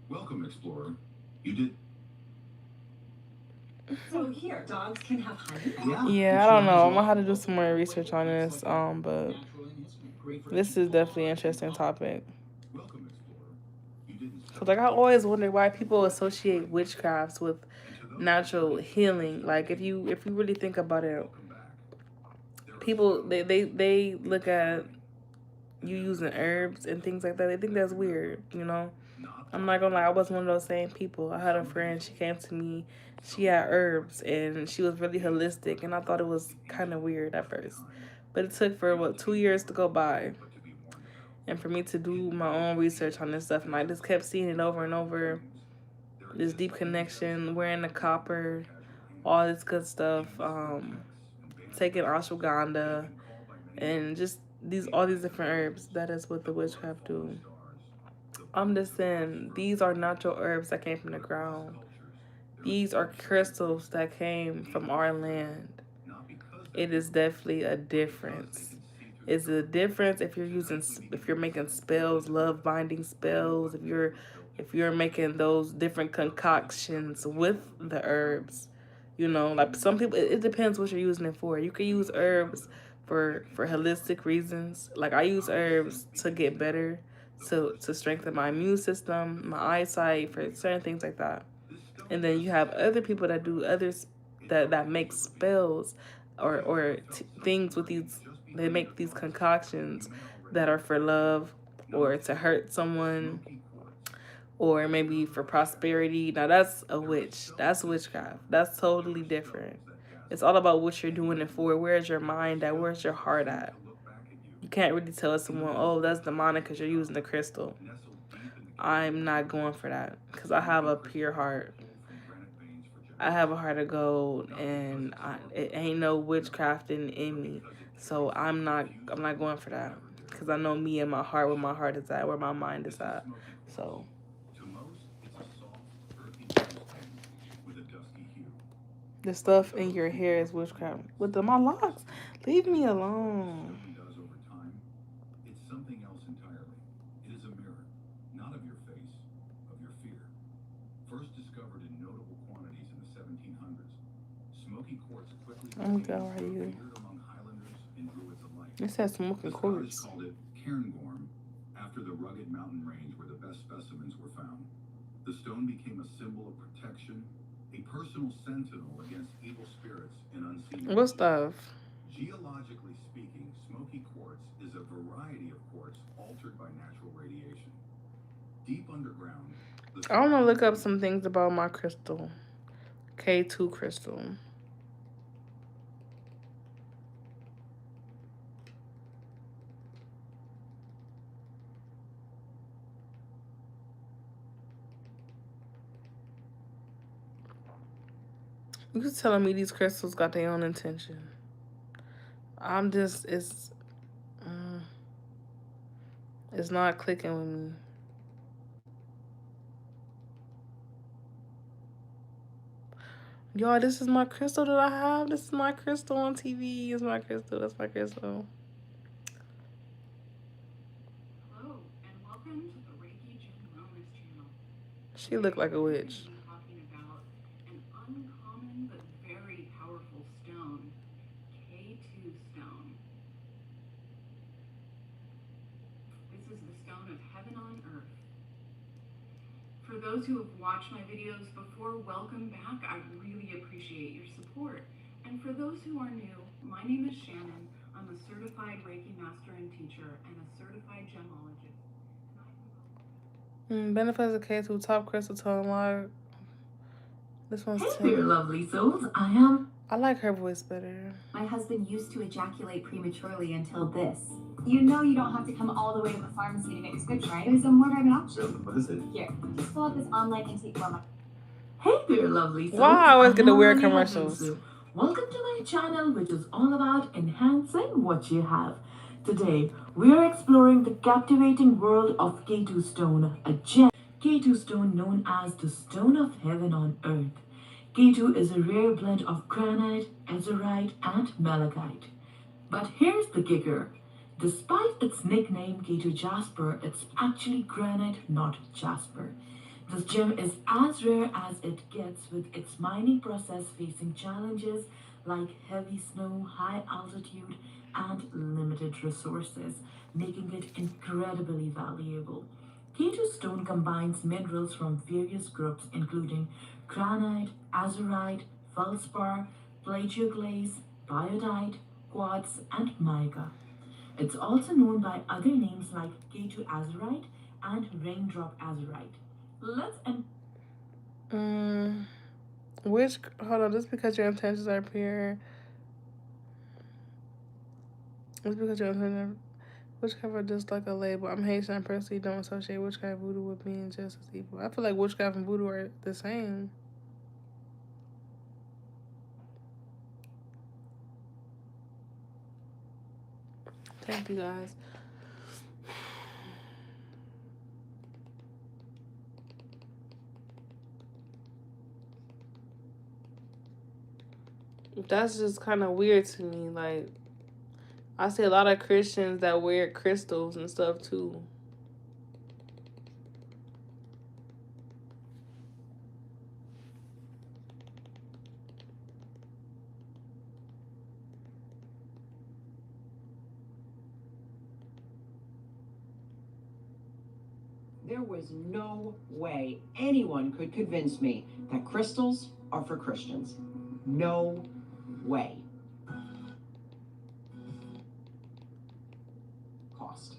Welcome, explorer. You did. So here, dogs can have honey. Yeah, I don't know. I'm gonna have to do some more research on this. But this is definitely an interesting topic. Welcome, explorer. Cause like I always wonder why people associate witchcrafts with natural healing. Like if you really think about it, people they look at you using herbs and things like that. They think that's weird, you know. I'm not gonna lie, I wasn't one of those same people. I had a friend, she came to me, she had herbs and she was really holistic, and I thought it was kind of weird at first. But it took for 2 years to go by. and for me to do my own research on this stuff. And I just kept seeing it over and over. This deep connection, wearing the copper, all this good stuff, taking ashwagandha, and just all these different herbs. That is what the witchcraft do. I'm just saying, these are natural herbs that came from the ground. These are crystals that came from our land. It is definitely a difference. It's a difference if you're making spells, love binding spells, if you're making those different concoctions with the herbs. You know, like some people, it depends what you're using it for. You can use herbs for holistic reasons. Like I use herbs to get better, to strengthen my immune system, my eyesight, for certain things like that. And then you have other people that do others that make spells or things with these. They make these concoctions that are for love or to hurt someone or maybe for prosperity. Now that's a witch. That's witchcraft. That's totally different. It's all about what you're doing it for. Where's your mind at? Where's your heart at? You can't really tell someone, oh, that's demonic because you're using the crystal. I'm not going for that because I have a pure heart. I have a heart of gold, and it ain't no witchcraft in me. So I'm not going for that because I know me and my heart, where my heart is at, where my mind is at. So the stuff in your hair is witchcraft. With my locks, leave me alone. It's something else entirely. It is a mirror, not of your face, of your fear. First discovered in notable quantities in the 1700s, smoky quartz quickly you. among Highlanders and Druids alike. It says smoking The quartz. Scottish called it cairngorm, after the rugged mountain range where the best specimens were found. The stone became a symbol of protection, a personal sentinel against evil spirits and unseen. What stuff? Geologically speaking, smoky quartz is a variety of quartz altered by natural radiation. Deep underground, I want to look up some things about my crystal. K2 crystal. You telling me these crystals got their own intention? I'm just it's not clicking with me. Y'all, this is my crystal that I have. This is my crystal on TV. It's my crystal. That's my crystal. Hello, and welcome to the Reiki June Wellness Channel. She looked like a witch. We're talking about an uncommon but very powerful stone, K2 stone. This is the stone of heaven on earth. For those who have watched my videos before, welcome back. I really appreciate your support. And for those who are new, my name is Shannon. I'm a certified Reiki master and teacher and a certified gemologist. Benefits of K2 top crystal to unlock. This one's Hey there, lovely souls. I like her voice better. My husband used to ejaculate prematurely until this. You know you don't have to come all the way to the pharmacy to get a prescription, right? There's a more private option. What is it? Here, just fill out this online intake form. Hey there, lovely souls. Why I always get the weird commercials? Welcome to my channel, which is all about enhancing what you have. Today, we are exploring the captivating world of K2 stone, a gem. K2 stone known as the stone of heaven on earth. K2 is a rare blend of granite, azurite, and malachite. But here's the kicker. Despite its nickname K2 Jasper, it's actually granite, not jasper. This gem is as rare as it gets, with its mining process facing challenges like heavy snow, high altitude, and limited resources, making it incredibly valuable. K2 stone combines minerals from various groups including granite, azurite, feldspar, plagioclase, biotite, quartz, and mica. It's also known by other names like K2 azurite and raindrop azurite. Let's Hold on, just because your intentions are pure. Just because your intentions Witchcraft are just like a label. I'm Haitian. I personally don't associate witchcraft voodoo with being just as evil. I feel like witchcraft and voodoo are the same. Thank you guys. That's just kind of weird to me. Like, I see a lot of Christians that wear crystals and stuff too. There was no way anyone could convince me that crystals are for Christians. No way. Cost.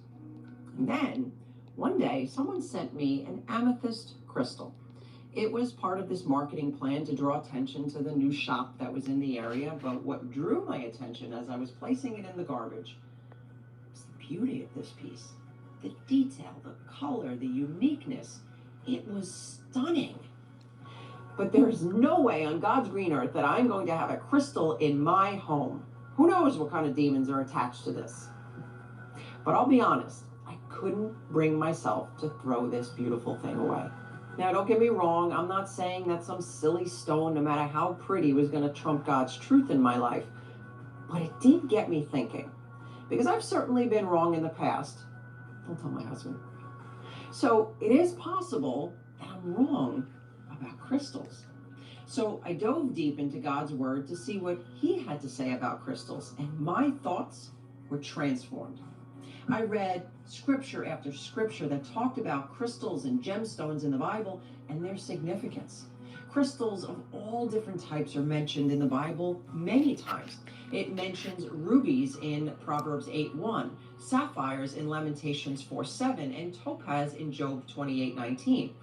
And then, one day, someone sent me an amethyst crystal. It was part of this marketing plan to draw attention to the new shop that was in the area, but what drew my attention as I was placing it in the garbage was the beauty of this piece. The detail, the color, the uniqueness. It was stunning. But there's no way on God's green earth that I'm going to have a crystal in my home. Who knows what kind of demons are attached to this? But I'll be honest, I couldn't bring myself to throw this beautiful thing away. Now, don't get me wrong, I'm not saying that some silly stone, no matter how pretty, was going to trump God's truth in my life. But it did get me thinking. Because I've certainly been wrong in the past. Don't tell my husband. So it is possible that I'm wrong about crystals. So I dove deep into God's word to see what he had to say about crystals, and my thoughts were transformed. I read scripture after scripture that talked about crystals and gemstones in the Bible and their significance. Crystals of all different types are mentioned in the Bible many times. It mentions rubies in Proverbs 8:1, sapphires in Lamentations 4:7, and topaz in Job 28:19.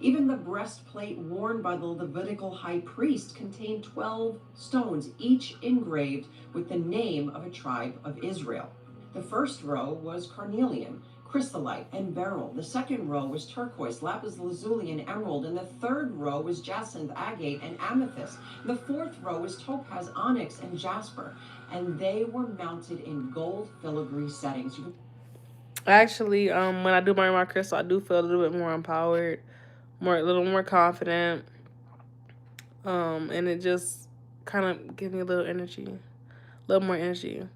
Even the breastplate worn by the Levitical high priest contained 12 stones, each engraved with the name of a tribe of Israel. The first row was carnelian, chrysolite, and beryl. The second row was turquoise, lapis lazuli, and emerald. And the third row was jacinth, agate, and amethyst. The fourth row was topaz, onyx, and jasper. And they were mounted in gold filigree settings. Actually, when I do burn my crystal, I do feel a little bit more empowered, a little more confident. And it just kind of gives me a little energy, a little more energy.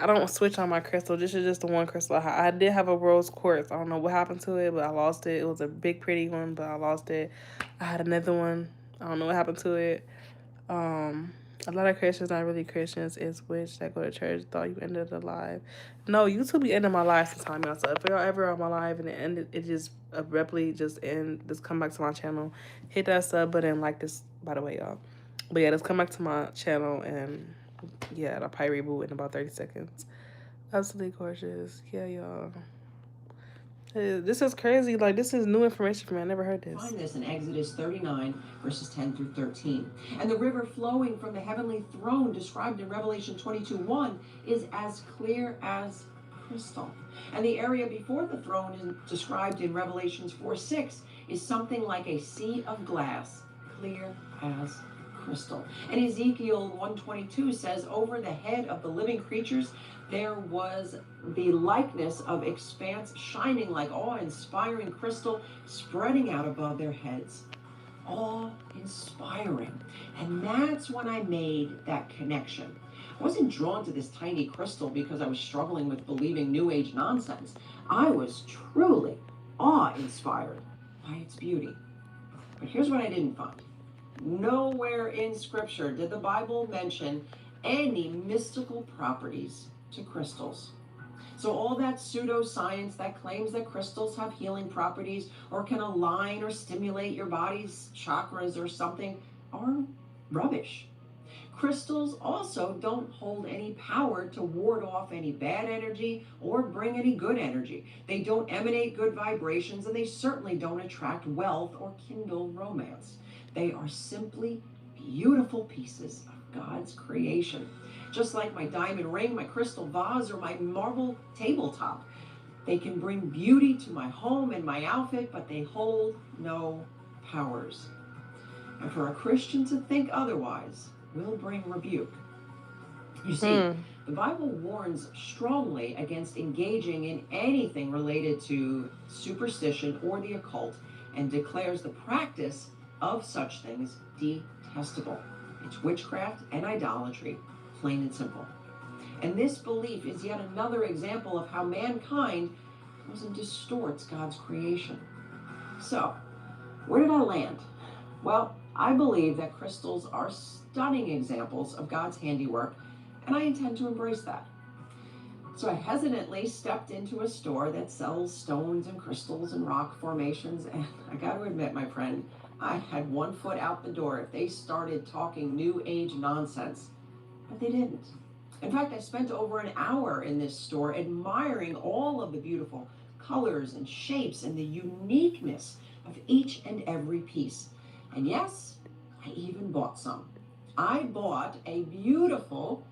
I don't switch on my crystal. This is just the one crystal I did have a rose quartz. I don't know what happened to it, but I lost it. It was a big, pretty one, but I lost it. I had another one. I don't know what happened to it. A lot of Christians, not really Christians, is witch that go to church thought you ended alive. No, YouTube be ending my life sometime else. So if you're ever on my live and it just abruptly just come back to my channel, hit that sub button, like this, by the way, y'all. But yeah, just come back to my channel and yeah, I'll probably reboot in about 30 seconds. Absolutely gorgeous. Yeah, y'all. This is crazy. Like, this is new information for me. I never heard this. Find this in Exodus 39, verses 10 through 13. And the river flowing from the heavenly throne, described in Revelation 22:1, is as clear as crystal. And the area before the throne, is described in Revelations 4:6, is something like a sea of glass, clear as crystal. And Ezekiel 1:22 says, over the head of the living creatures there was the likeness of expanse shining like awe-inspiring crystal spreading out above their heads. Awe-inspiring. And that's when I made that connection. I wasn't drawn to this tiny crystal because I was struggling with believing New Age nonsense. I was truly awe-inspired by its beauty. But here's what I didn't find. Nowhere in Scripture did the Bible mention any mystical properties to crystals. So all that pseudoscience that claims that crystals have healing properties or can align or stimulate your body's chakras or something are rubbish. Crystals also don't hold any power to ward off any bad energy or bring any good energy. They don't emanate good vibrations, and they certainly don't attract wealth or kindle romance. They are simply beautiful pieces of God's creation. Just like my diamond ring, my crystal vase, or my marble tabletop. They can bring beauty to my home and my outfit, but they hold no powers. And for a Christian to think otherwise will bring rebuke. You see, the Bible warns strongly against engaging in anything related to superstition or the occult and declares the practice of such things detestable. It's witchcraft and idolatry, plain and simple. And this belief is yet another example of how mankind goes and distorts God's creation. So, where did I land? Well, I believe that crystals are stunning examples of God's handiwork, and I intend to embrace that. So I hesitantly stepped into a store that sells stones and crystals and rock formations, and I got to admit, my friend, I had one foot out the door if they started talking New Age nonsense, but they didn't. In fact, I spent over an hour in this store admiring all of the beautiful colors and shapes and the uniqueness of each and every piece. And yes, I even bought some. I bought a beautiful,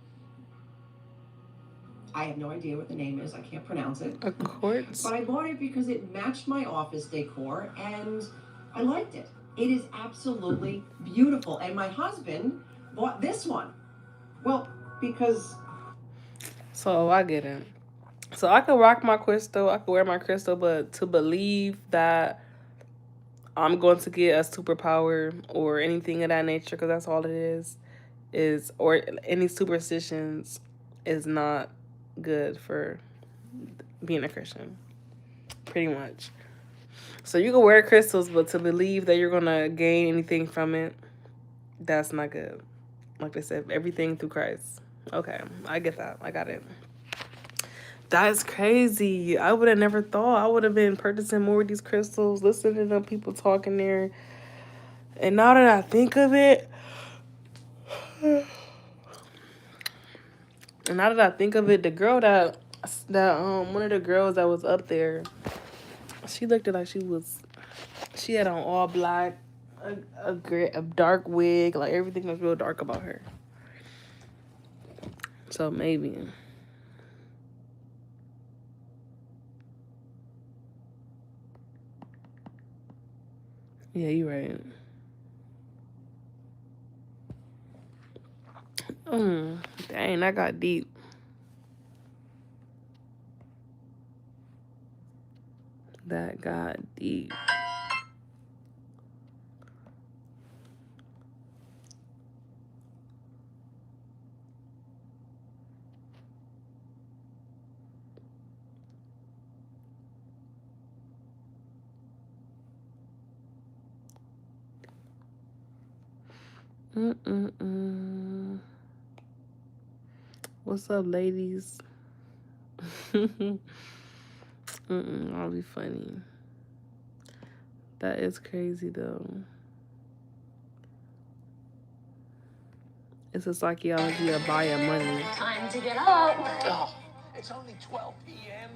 I have no idea what the name is, I can't pronounce it. A quartz? But I bought it because it matched my office decor and I liked it. It is absolutely beautiful. And my husband bought this one. Well, because... So I get it. So I could rock my crystal, I could wear my crystal, but to believe that I'm going to get a superpower or anything of that nature, because that's all it is, or any superstitions is not good for being a Christian. Pretty much. So you can wear crystals, but to believe that you're going to gain anything from it, that's not good. Like I said, everything through Christ. Okay, I get that. I got it. That's crazy. I would have never thought. I would have been purchasing more of these crystals, listening to them people talking there. And now that I think of it, the girl that one of the girls that was up there, she looked like she had on all black, a dark wig, like everything was real dark about her. So maybe. Yeah, you're right. Dang, that got deep. That got deep. What's up, ladies? I'll be funny. That is crazy, though. It's a psychology of buying money. Time to get up. Oh, it's only 12 p.m.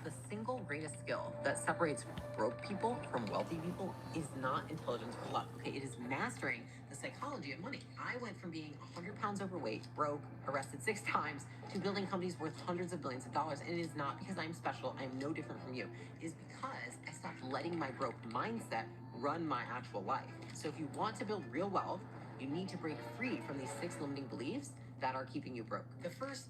The single greatest skill that separates broke people from wealthy people is not intelligence or luck. Okay, it is mastering the psychology of money. I went from being 100 pounds overweight, broke, arrested 6 times, to building companies worth hundreds of billions of dollars. And it is not because I'm special. I'm no different from you. It is because I stopped letting my broke mindset run my actual life. So if you want to build real wealth, you need to break free from these 6 limiting beliefs that are keeping you broke. The first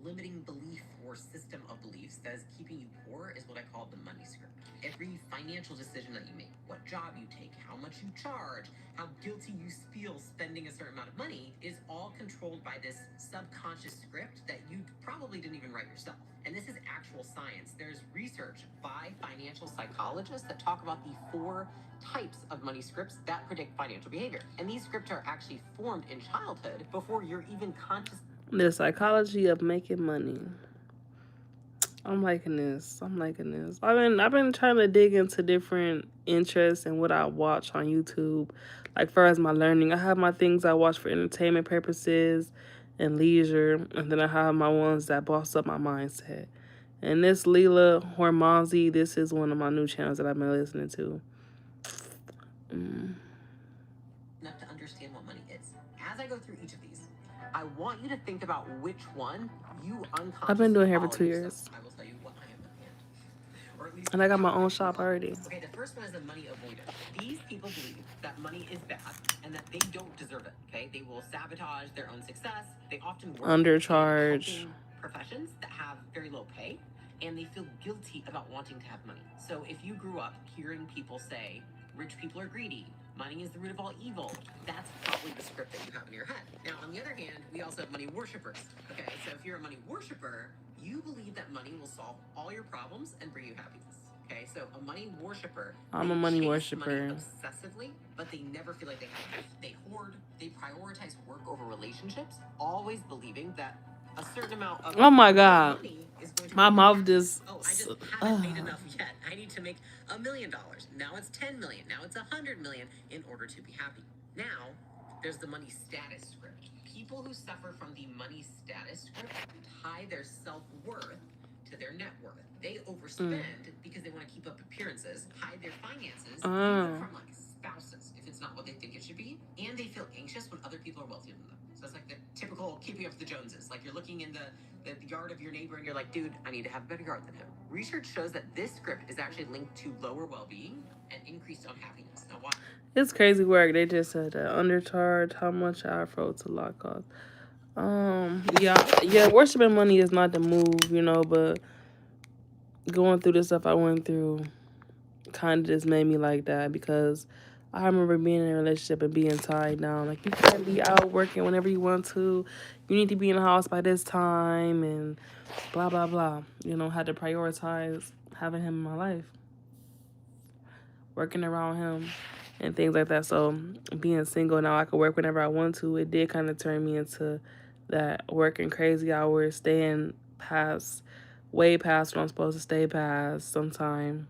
limiting belief or system of beliefs that is keeping you poor is what I call the money script. Every financial decision that you make, what job you take, how much you charge, how guilty you feel spending a certain amount of money, is all controlled by this subconscious script that you probably didn't even write yourself. And this is actual science. There's research by financial psychologists that talk about the 4 types of money scripts that predict financial behavior. And these scripts are actually formed in childhood before you're even conscious. The psychology of making money. I'm liking this. I've been trying to dig into different interests and what I watch on YouTube. Like, far as my learning, I have my things I watch for entertainment purposes and leisure, and then I have my ones that boss up my mindset. And this Leela Hormozy, this is one of my new channels that I've been listening to. Enough to understand what money is. As I go through each of these, I want you to think about which one you unconsciously I've been doing hair for follow 2 yourself. years. I will tell you what I am looking at. Or at least And I got my how own I shop follow. already. Okay, the first one is the money avoider. These people believe that money is bad and that they don't deserve it. Okay, they will sabotage their own success. They often work Undercharge. in helping professions that have very low pay, and they feel guilty about wanting to have money. So if you grew up hearing people say, rich people are greedy, money is the root of all evil, that's probably the script that you have in your head. Now, on the other hand, we also have money worshipers. Okay, so if you're a money worshiper, you believe that money will solve all your problems and bring you happiness. Okay, so a money worshiper, I'm a money worshiper. money obsessively, but they never feel like they have it. They hoard, they prioritize work over relationships, always believing that a certain amount of Oh my God. money is going to My bring mouth happiness. just. Oh, I just haven't made enough yet. I need to make $1 million. Now it's 10 million. Now it's 100 million in order to be happy. Now, there's the money status script. People who suffer from the money status script tie their self-worth to their net worth. They overspend because they want to keep up appearances, hide their finances, even from like spouses if it's not what they think it should be, and they feel anxious when other people are wealthier than them. So it's like the typical keeping up with the Joneses. Like you're looking in the yard of your neighbor and you're like, dude, I need to have a better yard than him. Research shows that this script is actually linked to lower well-being and increased unhappiness. Now why? It's crazy work. They just said that undercharge. How much afro to lock cost? Yeah. Worshiping money is not the move, but going through the stuff I went through kind of just made me like that, because I remember being in a relationship and being tied down. Like, you can't be out working whenever you want to. You need to be in the house by this time and blah, blah, blah. Had to prioritize having him in my life, working around him and things like that. So being single now, I could work whenever I want to. It did kind of turn me into that working crazy hours, staying way past what I'm supposed to stay past sometime.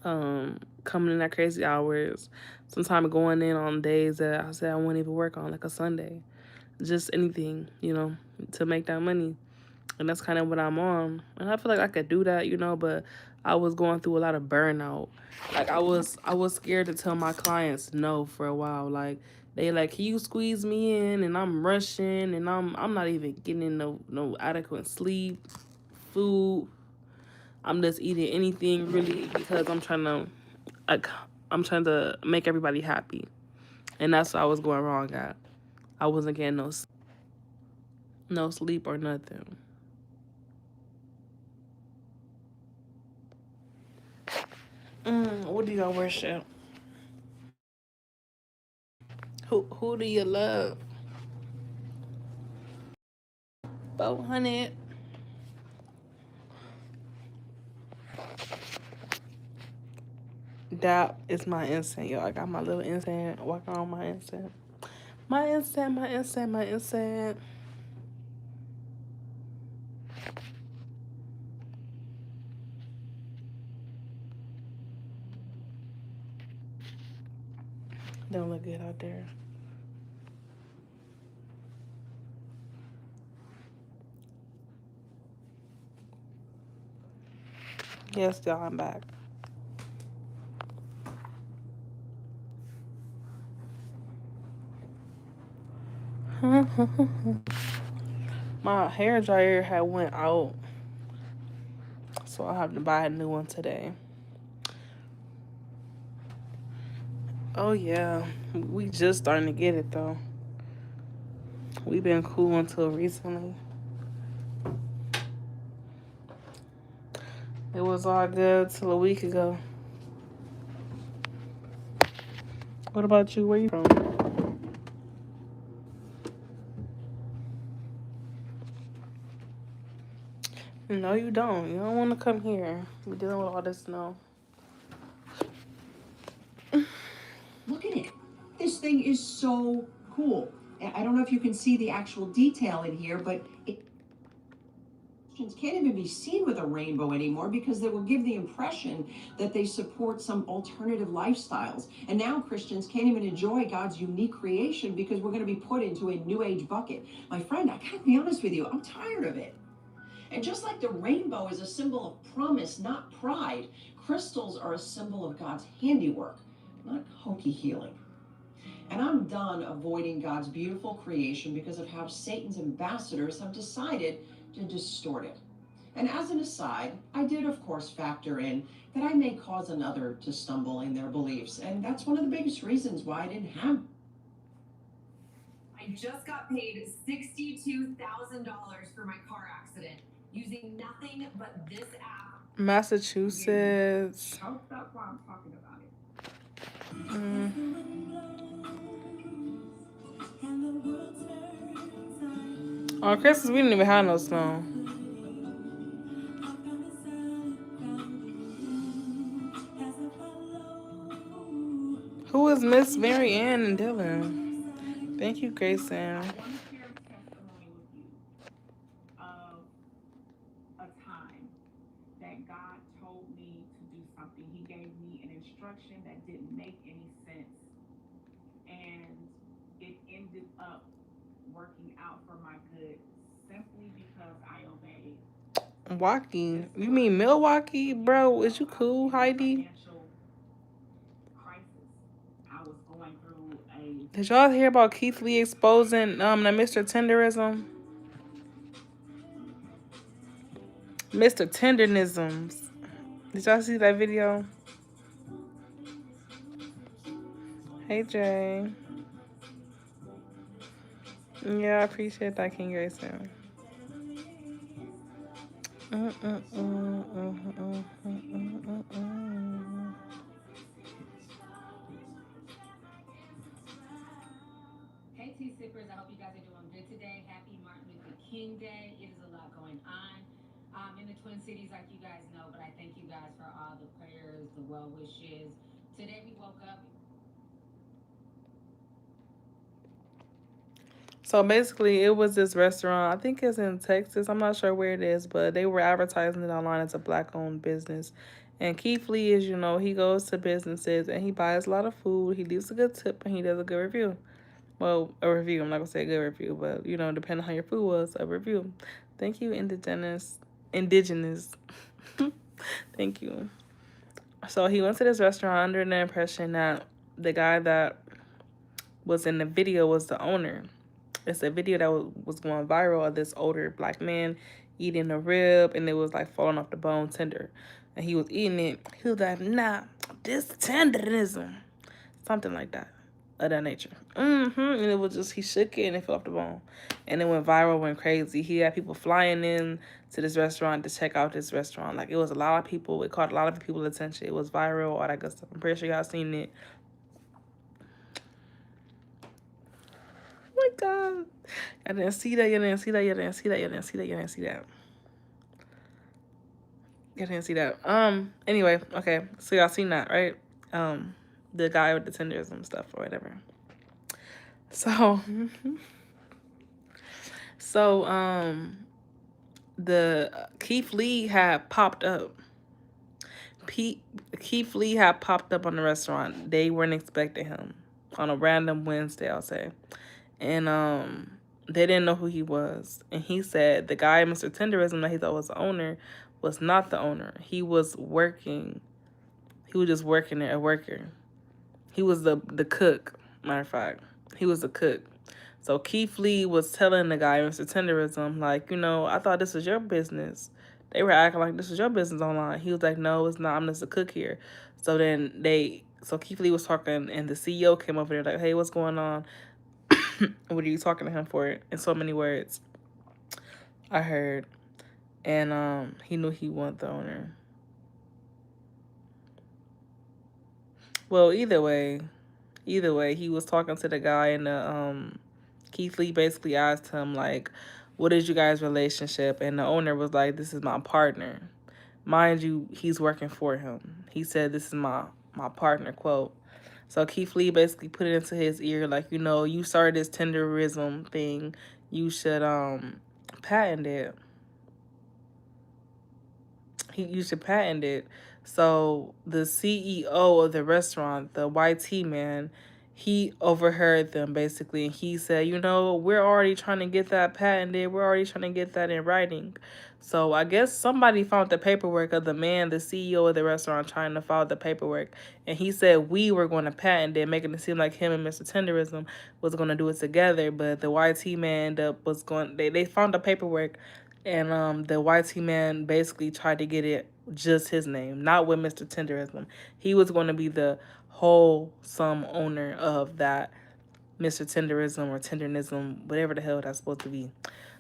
Coming in at crazy hours, sometimes going in on days that I said I wouldn't even work on, like a Sunday. Just anything, to make that money. And that's kind of what I'm on. And I feel like I could do that, but I was going through a lot of burnout. Like, I was scared to tell my clients no for a while. Like, they like, can you squeeze me in? And I'm rushing, and I'm not even getting no adequate sleep, food. I'm just eating anything really because I'm trying to make everybody happy. And that's what I was going wrong at. I wasn't getting no sleep or nothing. What do y'all worship? Who do you love? 400. That is my incense, yo. I got my little incense. Walking on my incense. My incense, my incense, my incense. Don't look good out there. Yes, y'all, I'm back. My hair dryer had went out, so I'll have to buy a new one today. Oh yeah, we just starting to get it though. We've been cool until recently. It was all good till a week ago. What about you? Where you from? No, you don't. You don't want to come here. We're dealing with all this snow. Look at it. This thing is so cool. I don't know if you can see the actual detail in here, but Christians can't even be seen with a rainbow anymore because they will give the impression that they support some alternative lifestyles. And now Christians can't even enjoy God's unique creation because we're going to be put into a new age bucket. My friend, I gotta be honest with you, I'm tired of it. And just like the rainbow is a symbol of promise, not pride, crystals are a symbol of God's handiwork, not hokey healing. And I'm done avoiding God's beautiful creation because of how Satan's ambassadors have decided to distort it. And as an aside, I did, of course, factor in that I may cause another to stumble in their beliefs. And that's one of the biggest reasons why I didn't have. I just got paid $62,000 for my car accident using nothing but this app. Massachusetts. Hope that's why I'm talking about it. On Christmas, we didn't even have no snow. Who is Miss Mary Ann and Dylan? Thank you, Grayson. I want to share a testimony with you of a time that God told me to do something. He gave me an instruction that didn't make any sense, and it ended up working out for my good simply because I obeyed. Milwaukee. You mean Milwaukee, bro? Is you cool, Heidi? Did y'all hear about Keith Lee exposing the Mr. Tenderism? Mr. Tendernisms. Did y'all see that video? Hey, Jay. Yeah, I appreciate that, King Grayson. Hey, tea sippers, I hope you guys are doing good today. Happy Martin Luther King Day. It is a lot going on in the Twin Cities, like you guys know, but I thank you guys for all the prayers, the well wishes. Today we woke up. So basically, it was this restaurant. I think it's in Texas. I'm not sure where it is, but they were advertising it online as a black-owned business. And Keith Lee is, you know, he goes to businesses and he buys a lot of food. He leaves a good tip and he does a good review. Well, a review. I'm not going to say a good review, but, you know, depending on how your food was, a review. Thank you, Indigenous. Thank you. So he went to this restaurant under the impression that the guy that was in the video was the owner. It's a video that was going viral of this older black man eating a rib, and it was like falling off the bone tender. And he was eating it. He was like, nah, this tenderism. Something like that. Of that nature. And it was just, he shook it and it fell off the bone. And it went viral, went crazy. He had people flying in to this restaurant to check out this restaurant. Like, it was a lot of people. It caught a lot of people's attention. It was viral, all that good stuff. I'm pretty sure y'all seen it. Oh my God. I didn't see that. You didn't see that. You didn't see that. You didn't see that. You didn't see that. You didn't see that. Anyway, okay. So y'all seen that, right? The guy with the tenderism stuff or whatever. So, the Keith Lee had popped up. Keith Lee had popped up on the restaurant. They weren't expecting him on a random Wednesday, I'll say. And they didn't know who he was. And he said the guy, Mr. Tenderism, that he thought was the owner, was not the owner. He was working. He was just working there, a worker. He was the cook, matter of fact. He was the cook. So Keith Lee was telling the guy, Mr. Tenderism, like, you know, I thought this was your business. They were acting like this was your business online. He was like, no, it's not. I'm just a cook here. So Keith Lee was talking, and the CEO came over there like, hey, what's going on? What are you talking to him for? In so many words, I heard. And he knew he wasn't the owner. Well, either way, he was talking to the guy, and Keith Lee basically asked him, like, what is you guys' relationship? And the owner was like, this is my partner. Mind you, he's working for him. He said, this is my partner, quote. So Keith Lee basically put it into his ear, like, you know, you started this tenderism thing. You should patent it. You should patent it. So the CEO of the restaurant, the YT man, he overheard them basically. And he said, you know, we're already trying to get that patented. We're already trying to get that in writing. So I guess somebody found the paperwork of the man, the CEO of the restaurant, trying to file the paperwork, and he said we were going to patent it, making it seem like him and Mr. Tenderism was going to do it together. But the YT man ended up was going. They found the paperwork, and the YT man basically tried to get it just his name, not with Mr. Tenderism. He was going to be the wholesome owner of that Mr. Tenderism or Tenderism, whatever the hell that's supposed to be.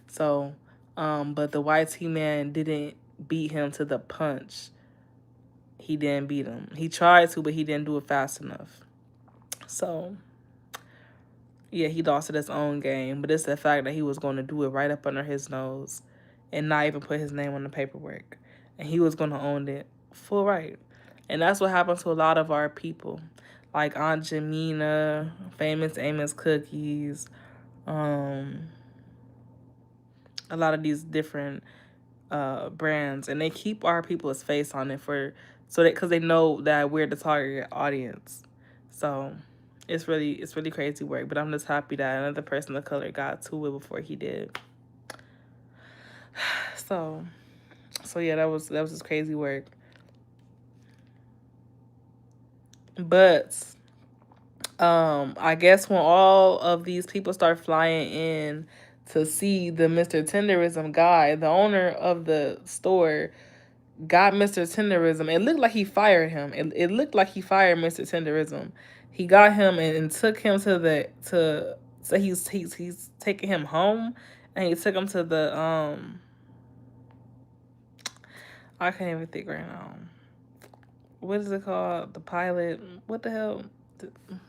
So, but the YT man didn't beat him to the punch. He didn't beat him. He tried to, but he didn't do it fast enough. So, yeah, he lost at his own game. But it's the fact that he was going to do it right up under his nose and not even put his name on the paperwork. And he was going to own it full right. And that's what happens to a lot of our people. Like Aunt Jamina, Famous Amos Cookies, a lot of these different brands, and they keep our people's face on it because they know that we're the target audience. So it's really crazy work. But I'm just happy that another person of color got to it before he did. So yeah, that was just crazy work. But I guess when all of these people start flying in to see the Mr. Tenderism guy, the owner of the store got Mr. Tenderism. It looked like he fired him. It looked like he fired Mr. Tenderism. He got him and took him so he's taking him home, and he took him to the I can't even think right now. What is it called? The pilot. What the hell?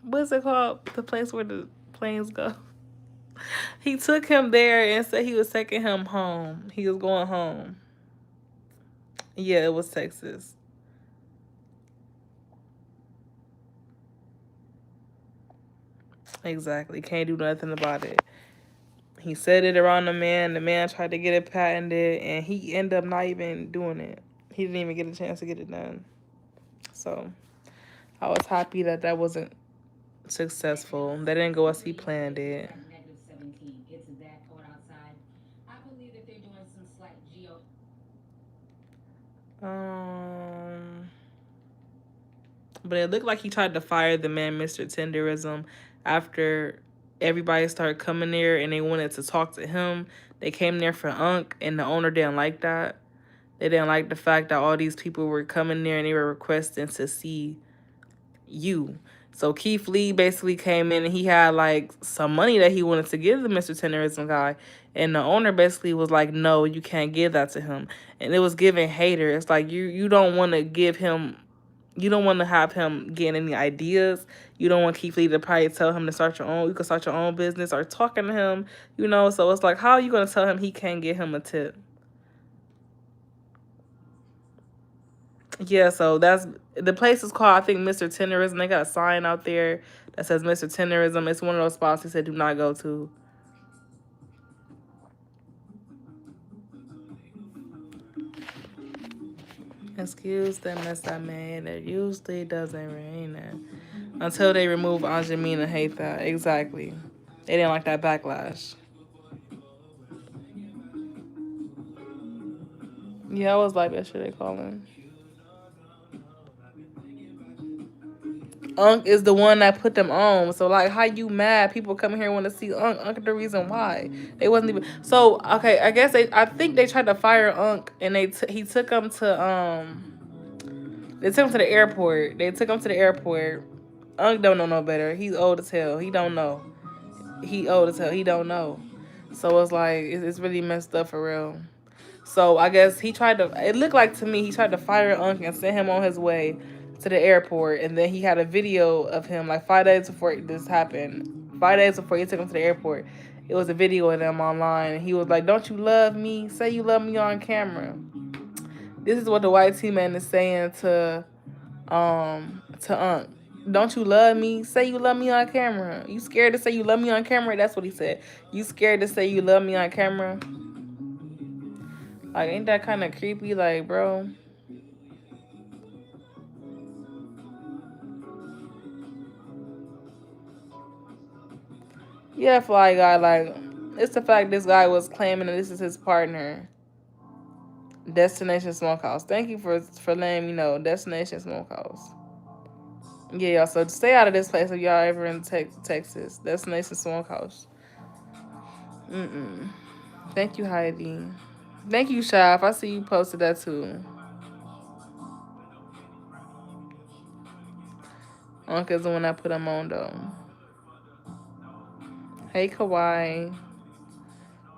What is it called? The place where the planes go. He took him there and said he was taking him home. He was going home. Yeah, it was Texas. Exactly. Can't do nothing about it. He said it around the man. The man tried to get it patented, and he ended up not even doing it. He didn't even get a chance to get it done. So I was happy that wasn't successful. They didn't go as he planned it. But it looked like he tried to fire the man, Mr. Tenderism, after everybody started coming there and they wanted to talk to him. They came there for Unc, and the owner didn't like that. They didn't like the fact that all these people were coming there and they were requesting to see you. So Keith Lee basically came in and he had like some money that he wanted to give the Mr. Tenderism guy. And the owner basically was like, no, you can't give that to him. And it was giving hater. It's like you don't want to give him, you don't want to have him getting any ideas. You don't want Keith Lee to probably tell him to start your own. You can start your own business or talking to him, So it's like, how are you going to tell him he can't give him a tip? Yeah, so that's the place is called, I think, Mr. Tenderism. They got a sign out there that says Mr. Tenderism. It's one of those spots he said do not go to. Excuse the mess I made. It usually doesn't rain until they remove Anjamina. Hate that. Exactly. They didn't like that backlash. Yeah, I was like, that shit they calling. Unc is the one that put them on. So, like, how you mad? People come here want to see Unc. Unc the reason why. They wasn't even... So, okay, I think they tried to fire Unc, and he took him to, they took him to the airport. Unc don't know no better. He's old as hell. He don't know. He old as hell. He don't know. So, it's like, it's really messed up for real. So, I guess it looked like to me, he tried to fire Unc and send him on his way to the airport, and then he had a video of him like 5 days before this happened. 5 days before he took him to the airport, it was a video of them online, and he was like, "Don't you love me? Say you love me on camera." This is what the white T man is saying to Unc. "Don't you love me? Say you love me on camera. You scared to say you love me on camera?" That's what he said. "You scared to say you love me on camera?" Like, ain't that kind of creepy? Like, bro. Yeah, Fly Guy, like, it's the fact this guy was claiming that this is his partner. Destination Smokehouse. Thank you for letting me know. Destination Smokehouse. Yeah, y'all. So stay out of this place if y'all ever in Texas. Destination Smokehouse. Mm-mm. Thank you, Heidi. Thank you, Shaf. I see you posted that too. Uncle's the one I put him on though. Hey, Kawhi.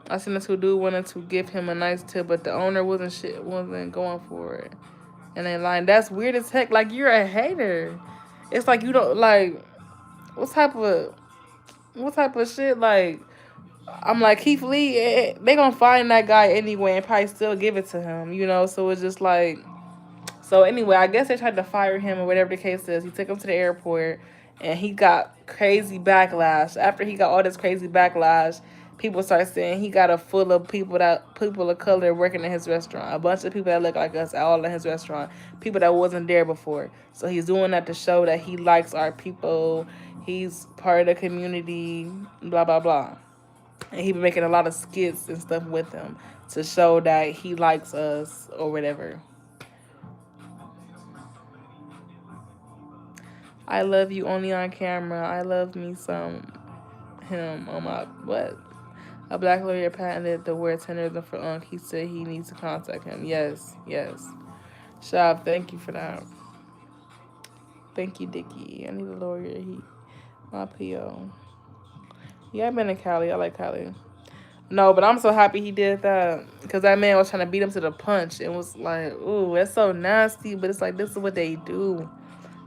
I seen this dude wanted to give him a nice tip, but the owner wasn't going for it. And they lying. That's weird as heck. Like, you're a hater. It's like you don't like what type of shit, like, I'm like Keith Lee, they gonna find that guy anyway and probably still give it to him, so it's just like, so anyway, I guess they tried to fire him or whatever the case is. He took him to the airport and he got crazy backlash. After he got all this crazy backlash, people start saying he got a full of people of color working in his restaurant. A bunch of people that look like us all in his restaurant. People that wasn't there before. So he's doing that to show that he likes our people. He's part of the community, blah blah blah. And he been making a lot of skits and stuff with them to show that he likes us or whatever. I love you only on camera. I love me some him. Oh my, what? A black lawyer patented the word tenderism for Unc. He said he needs to contact him. Yes, yes. Shab, thank you for that. Thank you, Dickie. I need a lawyer. My PO. Yeah, I've been in Cali. I like Cali. No, but I'm so happy he did that because that man was trying to beat him to the punch. It was like, ooh, that's so nasty. But it's like, this is what they do.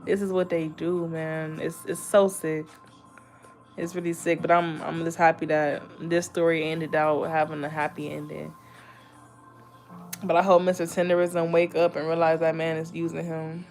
This is what they do, man. It's so sick. It's really sick, but I'm just happy that this story ended out having a happy ending. But I hope Mr. Tenderism wake up and realize that man is using him.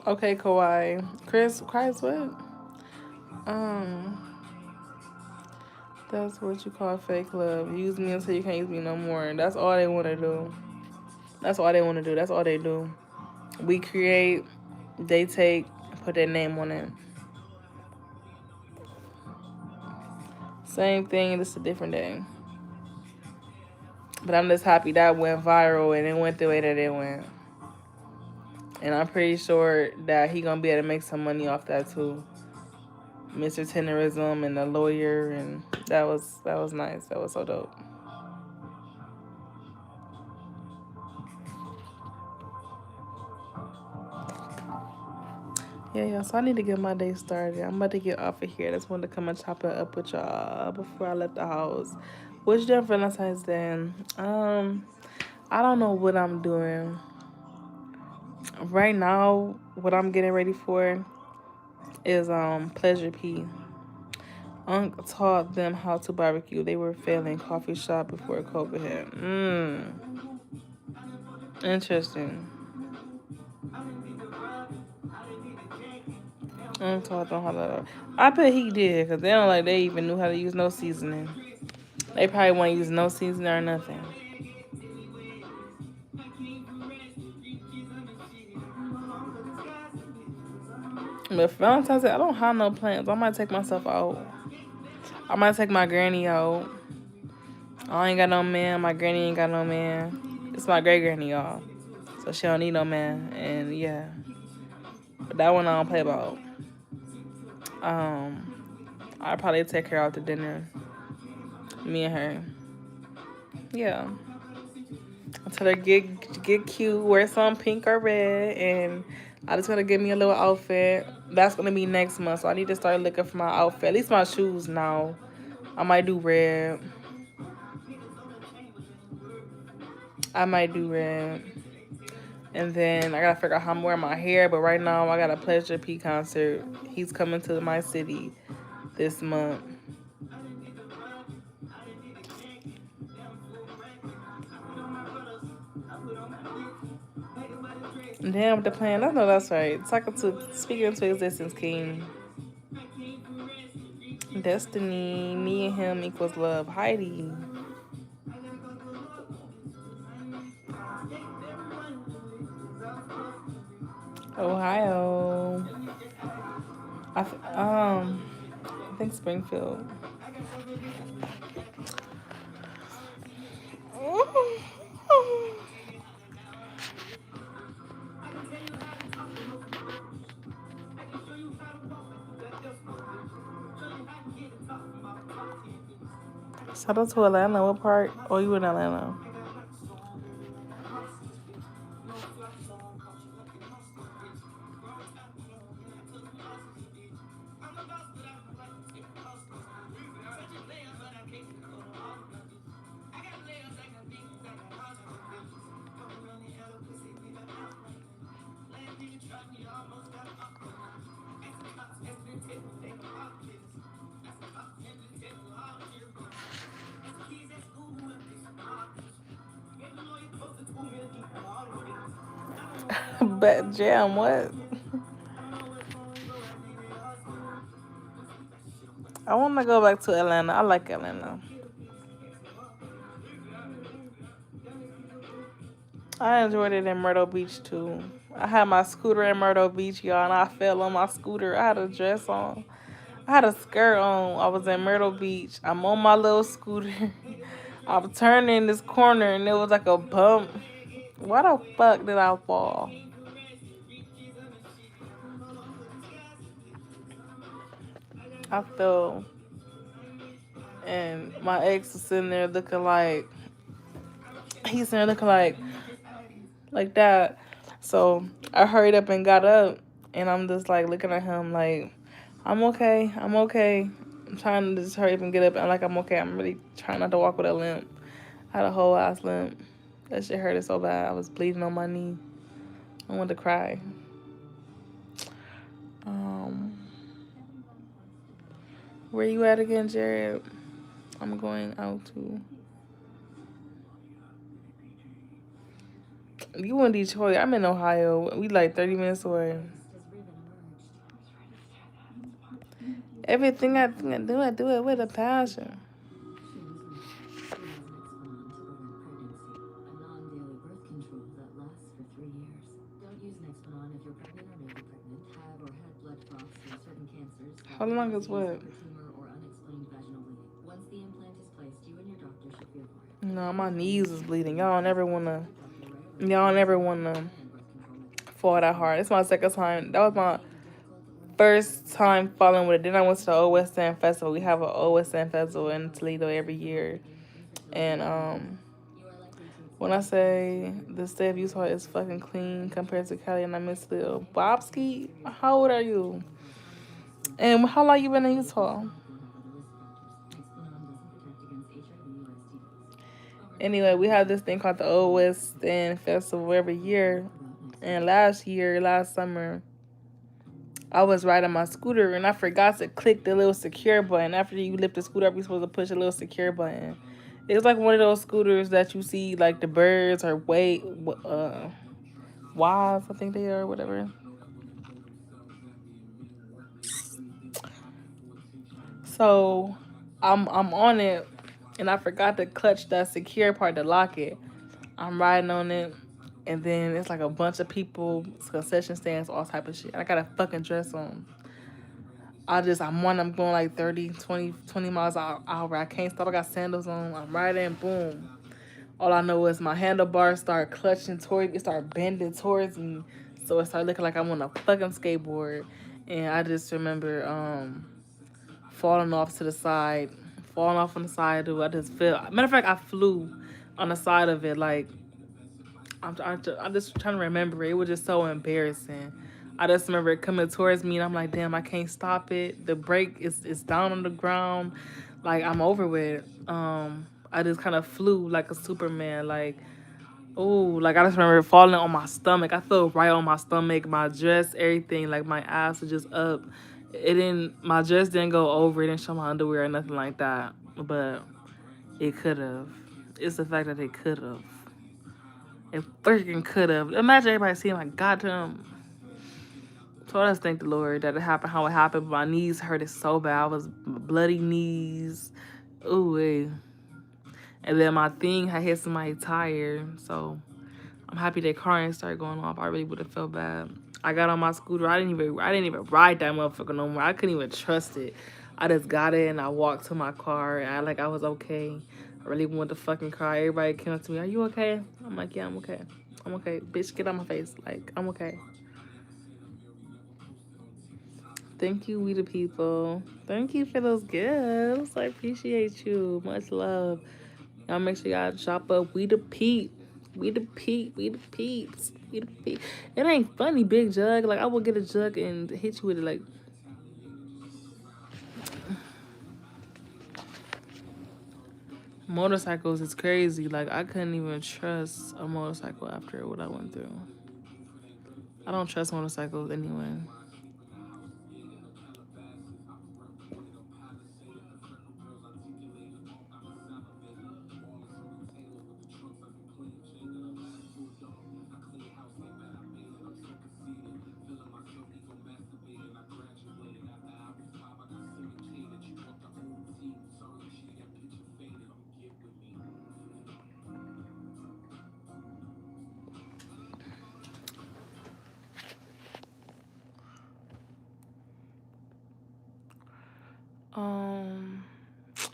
Okay, Kawhi. Chris, what? That's what you call fake love. Use me until you can't use me no more. And that's all they want to do. That's all they want to do. That's all they do. We create, they take, put their name on it. Same thing, just a different day. But I'm just happy that went viral and it went the way that it went. And I'm pretty sure that he gonna be able to make some money off that too. Mr. Tenderism and the lawyer, and that was nice. That was so dope. Yeah, so I need to get my day started. I'm about to get off of here. I just wanted to come and chop it up with y'all before I left the house. What you doing for Valentine's Day? I don't know what I'm doing. Right now, what I'm getting ready for is Pleasure P. Unc taught them how to barbecue. They were failing coffee shop before COVID hit. Interesting. Unc taught them how to. I bet he did, because they even knew how to use no seasoning. They probably won't use no seasoning or nothing. But for Valentine's Day, I don't have no plans. I might take myself out. I might take my granny out. I ain't got no man. My granny ain't got no man. It's my great granny, y'all. So she don't need no man. And yeah. But that one I don't play about. I'll probably take her out to dinner. Me and her. Yeah. I tell her get cute, wear some pink or red, and I just gotta get me a little outfit. That's gonna be next month, so I need to start looking for my outfit. At least my shoes now. I might do red. And then I gotta figure out how I'm wearing my hair. But right now I got a Pleasure P concert. He's coming to my city this month. Damn with the plan. I know that's right. Speaking to existence, King. Destiny, me and him equals love. Heidi, Ohio. I think Springfield. Shout out to Atlanta. What part? Oh, you in Atlanta? Bet jam. What? I want to go back to Atlanta. I like Atlanta. I enjoyed it in Myrtle Beach too. I had my scooter in Myrtle Beach, y'all, and I fell on my scooter. I had a dress on. I had a skirt on. I was in Myrtle Beach. I'm on my little scooter. I'm turning this corner and it was like a bump. Why the fuck did I fall? I fell. And my ex was sitting there looking like, he's sitting there looking like that. So I hurried up and got up, and I'm just like looking at him like, I'm okay, I'm okay. I'm trying to just hurry up and get up, and like I'm okay. I'm really trying not to walk with a limp. I had a whole ass limp. That shit hurted so bad. I was bleeding on my knee. I wanted to cry. Um, where you at again, Jared? I'm going out too. You in Detroit? I'm in Ohio. We like 30 minutes away. Everything I think I do it with a passion. How long is what? No, my knees is bleeding. Y'all never wanna fall that hard. It's my second time. That was my first time falling with it. Then I went to the OSN festival. We have an OSN festival in Toledo every year. And when I say the state of Utah is fucking clean compared to Cali, and I miss Lil Bobski, how old are you? And how long you been in Utah? Anyway, we have this thing called the OSN festival every year. And last summer, I was riding my scooter and I forgot to click the little secure button. After you lift the scooter up, you're supposed to push a little secure button. It's like one of those scooters that you see like the birds or Wise, I think they are, whatever. So I'm on it and I forgot to clutch that secure part to lock it. I'm riding on it and then it's like a bunch of people, concession stands, all type of shit. I got a fucking dress on. I'm going like 30, 20 miles an hour. I can't stop. I got sandals on. I'm riding, boom. All I know is my handlebars start clutching towards, it start bending towards me. So it started looking like I'm on a fucking skateboard. And I just remember falling off to the side. Falling off on the side, dude. I just feel, matter of fact, I flew on the side of it. Like, I'm just trying to remember it. It was just so embarrassing. I just remember it coming towards me, and I'm like, damn, I can't stop it. The brake is down on the ground. Like, I'm over with it. I just kind of flew like a Superman. Like, oh, like I just remember falling on my stomach. I fell right on my stomach, my dress, everything. Like, my ass was just up. My dress didn't go over. It didn't show my underwear or nothing like that. But it could have. It's the fact that it could have. It freaking could have. Imagine everybody seeing my goddamn So I just thank the Lord that it happened how it happened. My knees hurted so bad. I was bloody knees. Ooh, wait. And then my thing had hit somebody's tire. So I'm happy that car ain't started going off. I really would have felt bad. I got on my scooter. I didn't even ride that motherfucker no more. I couldn't even trust it. I just got it and I walked to my car and I was okay. I really wanted the fucking car. Everybody came up to me, "Are you okay?" I'm like, "Yeah, I'm okay. I'm okay. Bitch, get out my face. Like, I'm okay." Thank you, we the people. Thank you for those gifts. I appreciate you. Much love. Y'all make sure y'all shop up. We the peep. We the peep. We the peeps. We the peep. It ain't funny, big jug. Like, I will get a jug and hit you with it. Like, motorcycles is crazy. Like, I couldn't even trust a motorcycle after what I went through. I don't trust motorcycles anyway.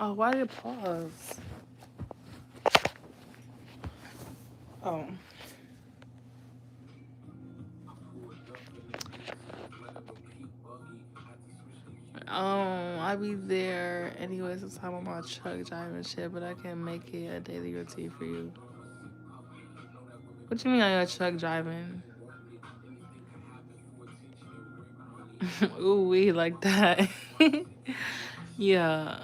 Oh, why did it pause? Oh. I be there anyway sometime on my truck driving shit, but I can't make it a daily routine for you. What you mean on your truck driving? Ooh, we like that. Yeah.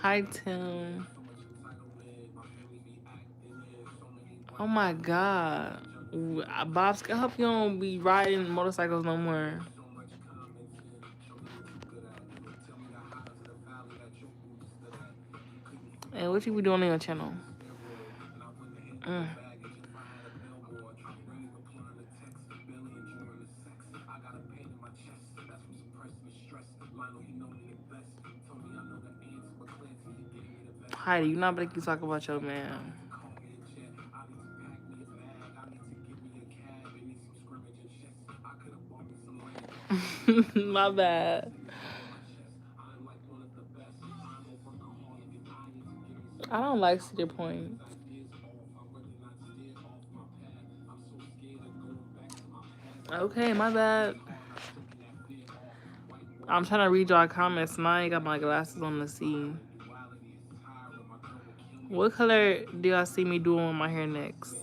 Hi, Tim. Oh my God. Bob's, I hope you don't be riding motorcycles no more. And what you be doing on your channel? Heidi, you not make you talk about your man. My bad. I don't like Cedar Point. Okay, my bad. I'm trying to read y'all comments and I ain't got my glasses on to see. What color do y'all see me doing with my hair next?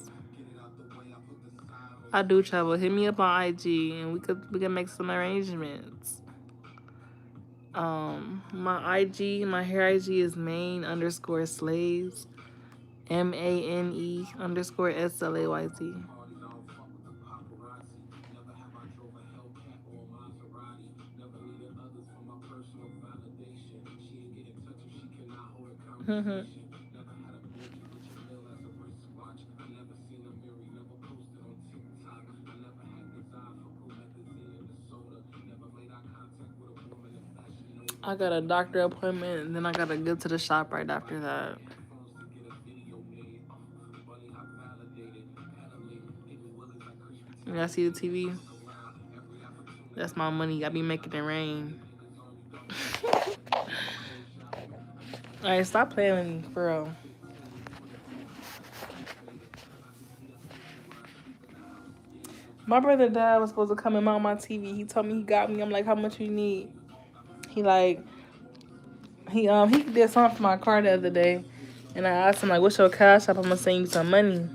I do travel. Hit me up on IG and we can make some arrangements. My IG, my hair IG is main_slays. MANE_SLAYZ. I got a doctor appointment and then I gotta go to the shop right after that. Y'all see the TV? That's my money. I be making it rain. Alright, stop playing with me, for real. My brother dad was supposed to come and mount my TV. He told me he got me. I'm like, how much you need? He did something for my car the other day, and I asked him like, what's your cash app? I'm gonna send you some money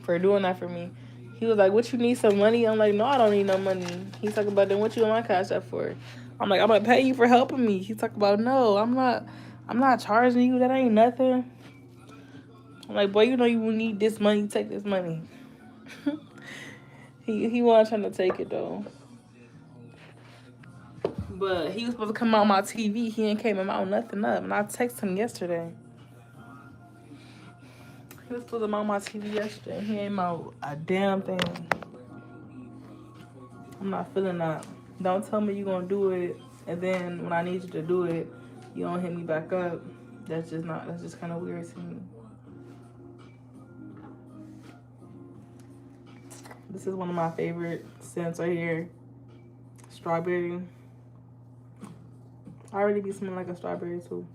for doing that for me. He was like, what, you need some money? I'm like, no, I don't need no money. He's talking about, then what you want my cash app for? I'm like, I'm gonna pay you for helping me. He's talking about, no, I'm not charging you. That ain't nothing. I'm like, boy, you know you will need this money. Take this money. He wasn't trying to take it though. But he was supposed to come out my TV. He ain't came out nothing up. And I texted him yesterday. He was supposed to mount my TV yesterday. He ain't mount a damn thing. I'm not feeling that. Don't tell me you're gonna do it, and then when I need you to do it, you don't hit me back up. That's just kind of weird to me. This is one of my favorite scents right here. Strawberry. I already be smelling like a strawberry too.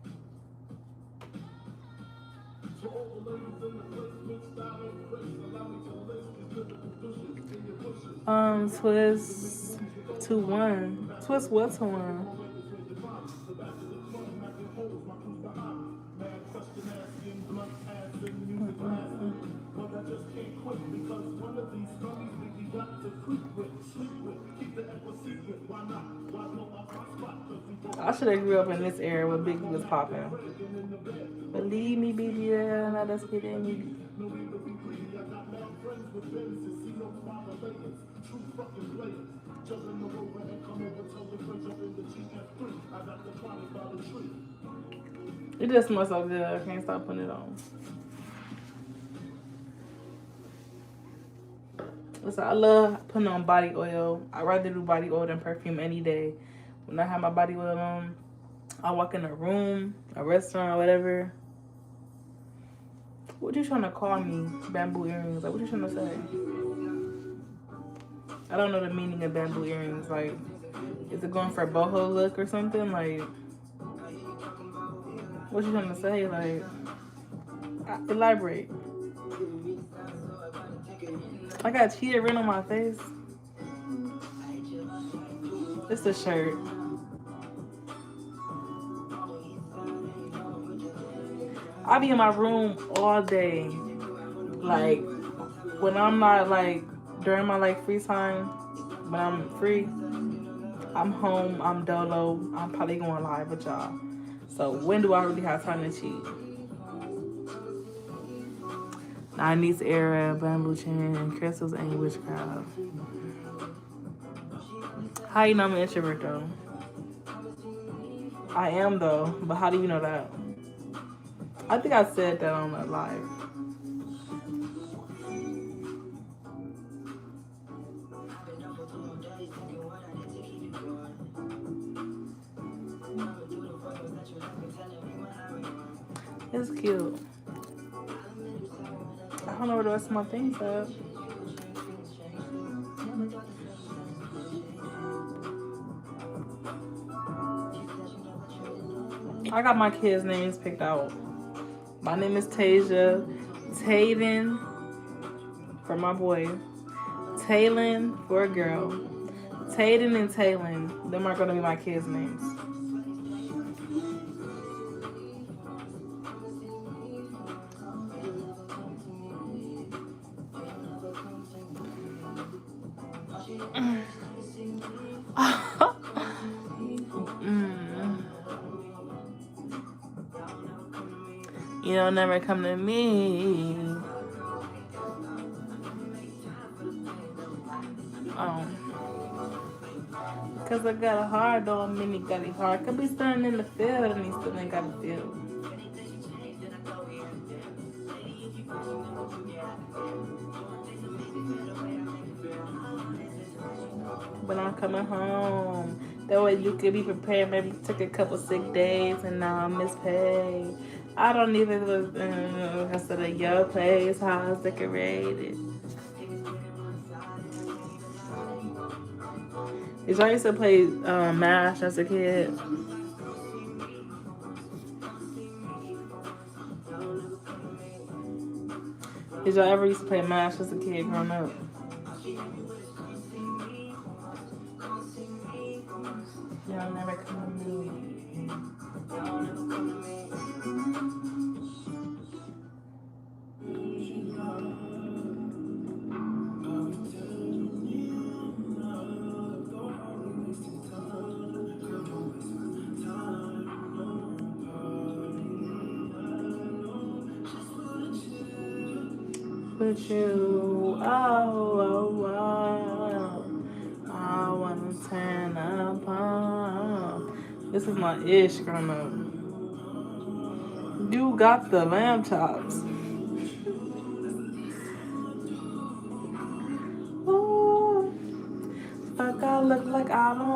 Twist to one. Twist what to one? I should have grew up in this era where Biggie was popping. Believe me, baby, yeah, now let's get in me. It just smells so good. I can't stop putting it on. Listen, I love putting on body oil. I'd rather do body oil than perfume any day. When I have my body oil on, I walk in a room, a restaurant, whatever. What you trying to call me? Bamboo earrings. Like, what you trying to say? I don't know the meaning of bamboo earrings. Like, is it going for a boho look or something? Like, what you trying to say? Like, elaborate. I got cheated written on my face. It's a shirt. I be in my room all day. Like, when I'm not, like, during my, like, free time, when I'm free, I'm home, I'm dolo, I'm probably going live with y'all. So when do I really have time to cheat? 90s era, bamboo chin, crystals ain't witchcraft. How you know I'm an introvert though? I am though, but how do you know that? I think I said that on the live. It's cute. I don't know where the rest of my things at. I got my kids' names picked out. My name is Taeasia Taee for my boy. Taylin for a girl. Tayden and Taylin. Them are gonna be my kids' names. You don't never come to me. Cause I got a heart, though I mean he got a heart. Could be standing in the field and he still ain't got a field. But I'm coming home. That way you could be prepared. Maybe took a couple sick days and now I'm mispaid. I don't even look instead of your place, how it's decorated. Did y'all used to play MASH as a kid? Did y'all ever used to play MASH as a kid growing up? Y'all never come to me. With you, I wanna turn up on. This is my ish growing up. You got the lamb chops. Ooh, fuck look like I don't